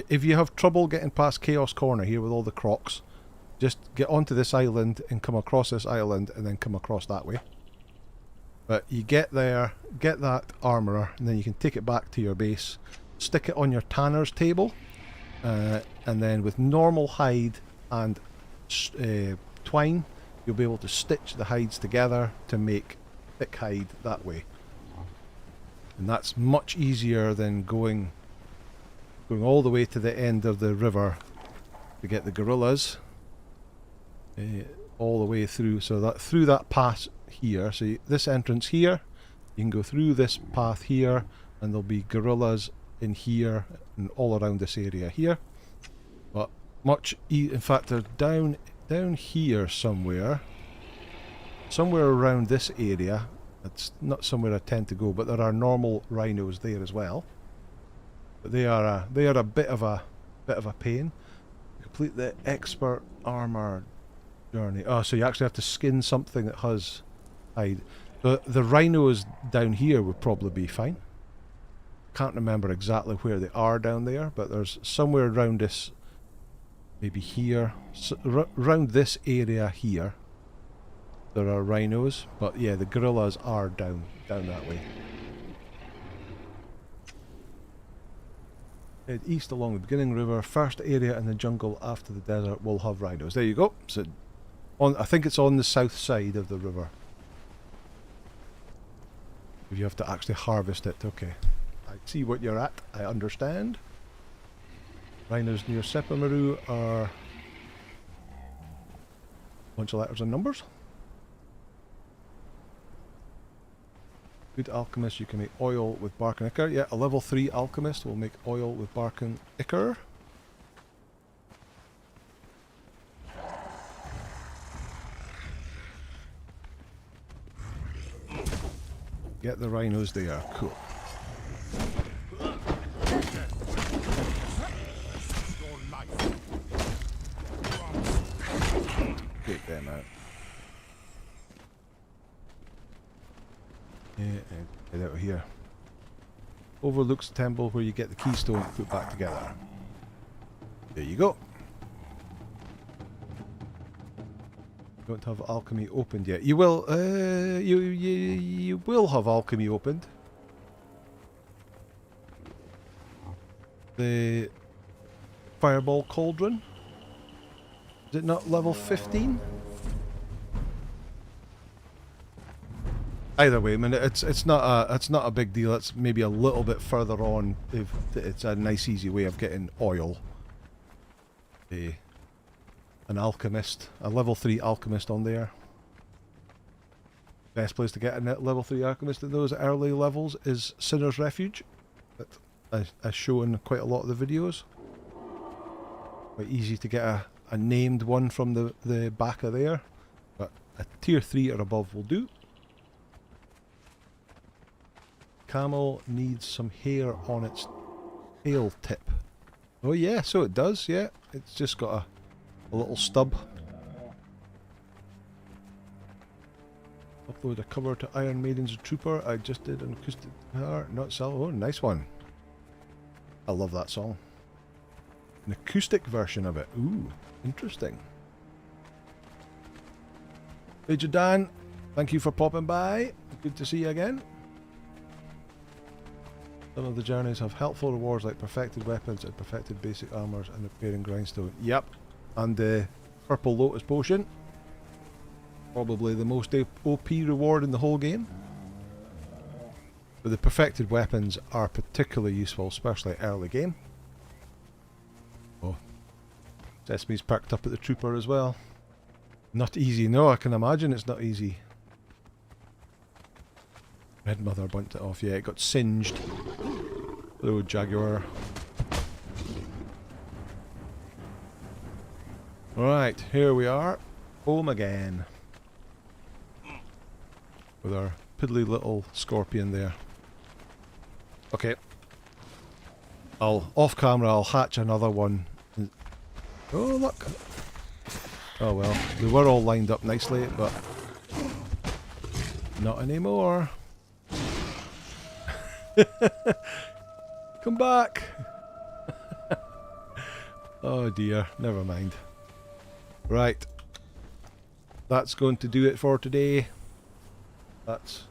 If you have trouble getting past Chaos Corner here with all the crocs, just get onto this island and come across this island and then come across that way. But you get there, get that armorer, and then you can take it back to your base, stick it on your tanner's table, and then with normal hide and twine, you'll be able to stitch the hides together to make thick hide that way. And that's much easier than going all the way to the end of the river to get the gorillas, all the way through. So that through that path here, so this entrance here, you can go through this path here, and there'll be gorillas in here and all around this area here. But in fact, they're down here somewhere around this area. It's not somewhere I tend to go, but there are normal rhinos there as well. But they are a bit of a pain. Complete the expert armor journey. Oh, so you actually have to skin something that has hide. The rhinos down here would probably be fine. Can't remember exactly where they are down there, but there's somewhere around this, maybe here, around this area here. There are rhinos, but yeah, the gorillas are down that way. Head east along the beginning river. First area in the jungle after the desert will have rhinos. There you go. So, I think it's on the south side of the river. If you have to actually harvest it, okay. I see what you're at. I understand. Rhinos near Sepamaru are a bunch of letters and numbers. Good alchemist, you can make oil with bark and ichor. Yeah, a level 3 alchemist will make oil with bark and ichor. Get the rhinos there, cool. Take them out. Yeah, get out of here. Overlooks the temple where you get the keystone put back together. There you go. Don't have alchemy opened yet. You will. You will have alchemy opened. The fireball cauldron. Is it not level 15? Either way, I mean, it's not a big deal. It's maybe a little bit further on. If it's a nice, easy way of getting oil. An alchemist, a level 3 alchemist on there. Best place to get a level 3 alchemist in those early levels is Sinner's Refuge. That I show in quite a lot of the videos. Quite easy to get a named one from the back of there, but a tier 3 or above will do. Camel needs some hair on its tail tip. Oh yeah, so it does, yeah. It's just got a little stub. Upload a cover to Iron Maiden's Trooper. I just did an acoustic guitar, not sell. Oh, nice one. I love that song. An acoustic version of it. Ooh, interesting. Hey Jadan, thank you for popping by. Good to see you again. Some of the journeys have helpful rewards like perfected weapons and perfected basic armors and repairing grindstone. Yep. And the purple lotus potion. Probably the most OP reward in the whole game. But the perfected weapons are particularly useful, especially early game. Oh. Sesame's perked up at the trooper as well. Not easy, no, I can imagine it's not easy. Red Mother burnt it off, yeah, it got singed. Hello, Jaguar. Right, here we are. Home again. With our piddly little scorpion there. Okay. Off camera, I'll hatch another one. Oh, look. Oh well, they were all lined up nicely, but not anymore. Come back! Oh dear, never mind. Right. That's going to do it for today. That's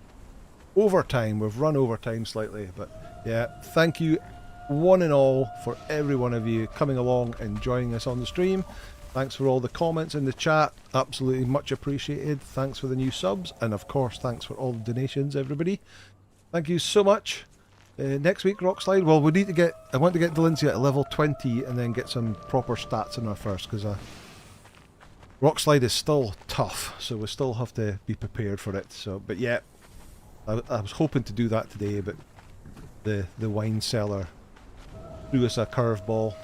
overtime. We've run overtime slightly, but yeah, thank you one and all for every one of you coming along and joining us on the stream. Thanks for all the comments in the chat, absolutely much appreciated. Thanks for the new subs, and of course thanks for all the donations, everybody. Thank you so much. Next week, Rockslide, well, we need to get, I want to get Delancey at level 20 and then get some proper stats in her first, because Rockslide is still tough, so we still have to be prepared for it. So, but yeah, I was hoping to do that today, but the wine cellar threw us a curveball.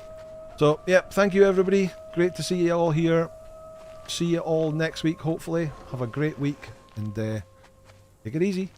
So, yeah, thank you everybody. Great to see you all here. See you all next week, hopefully. Have a great week, and take it easy.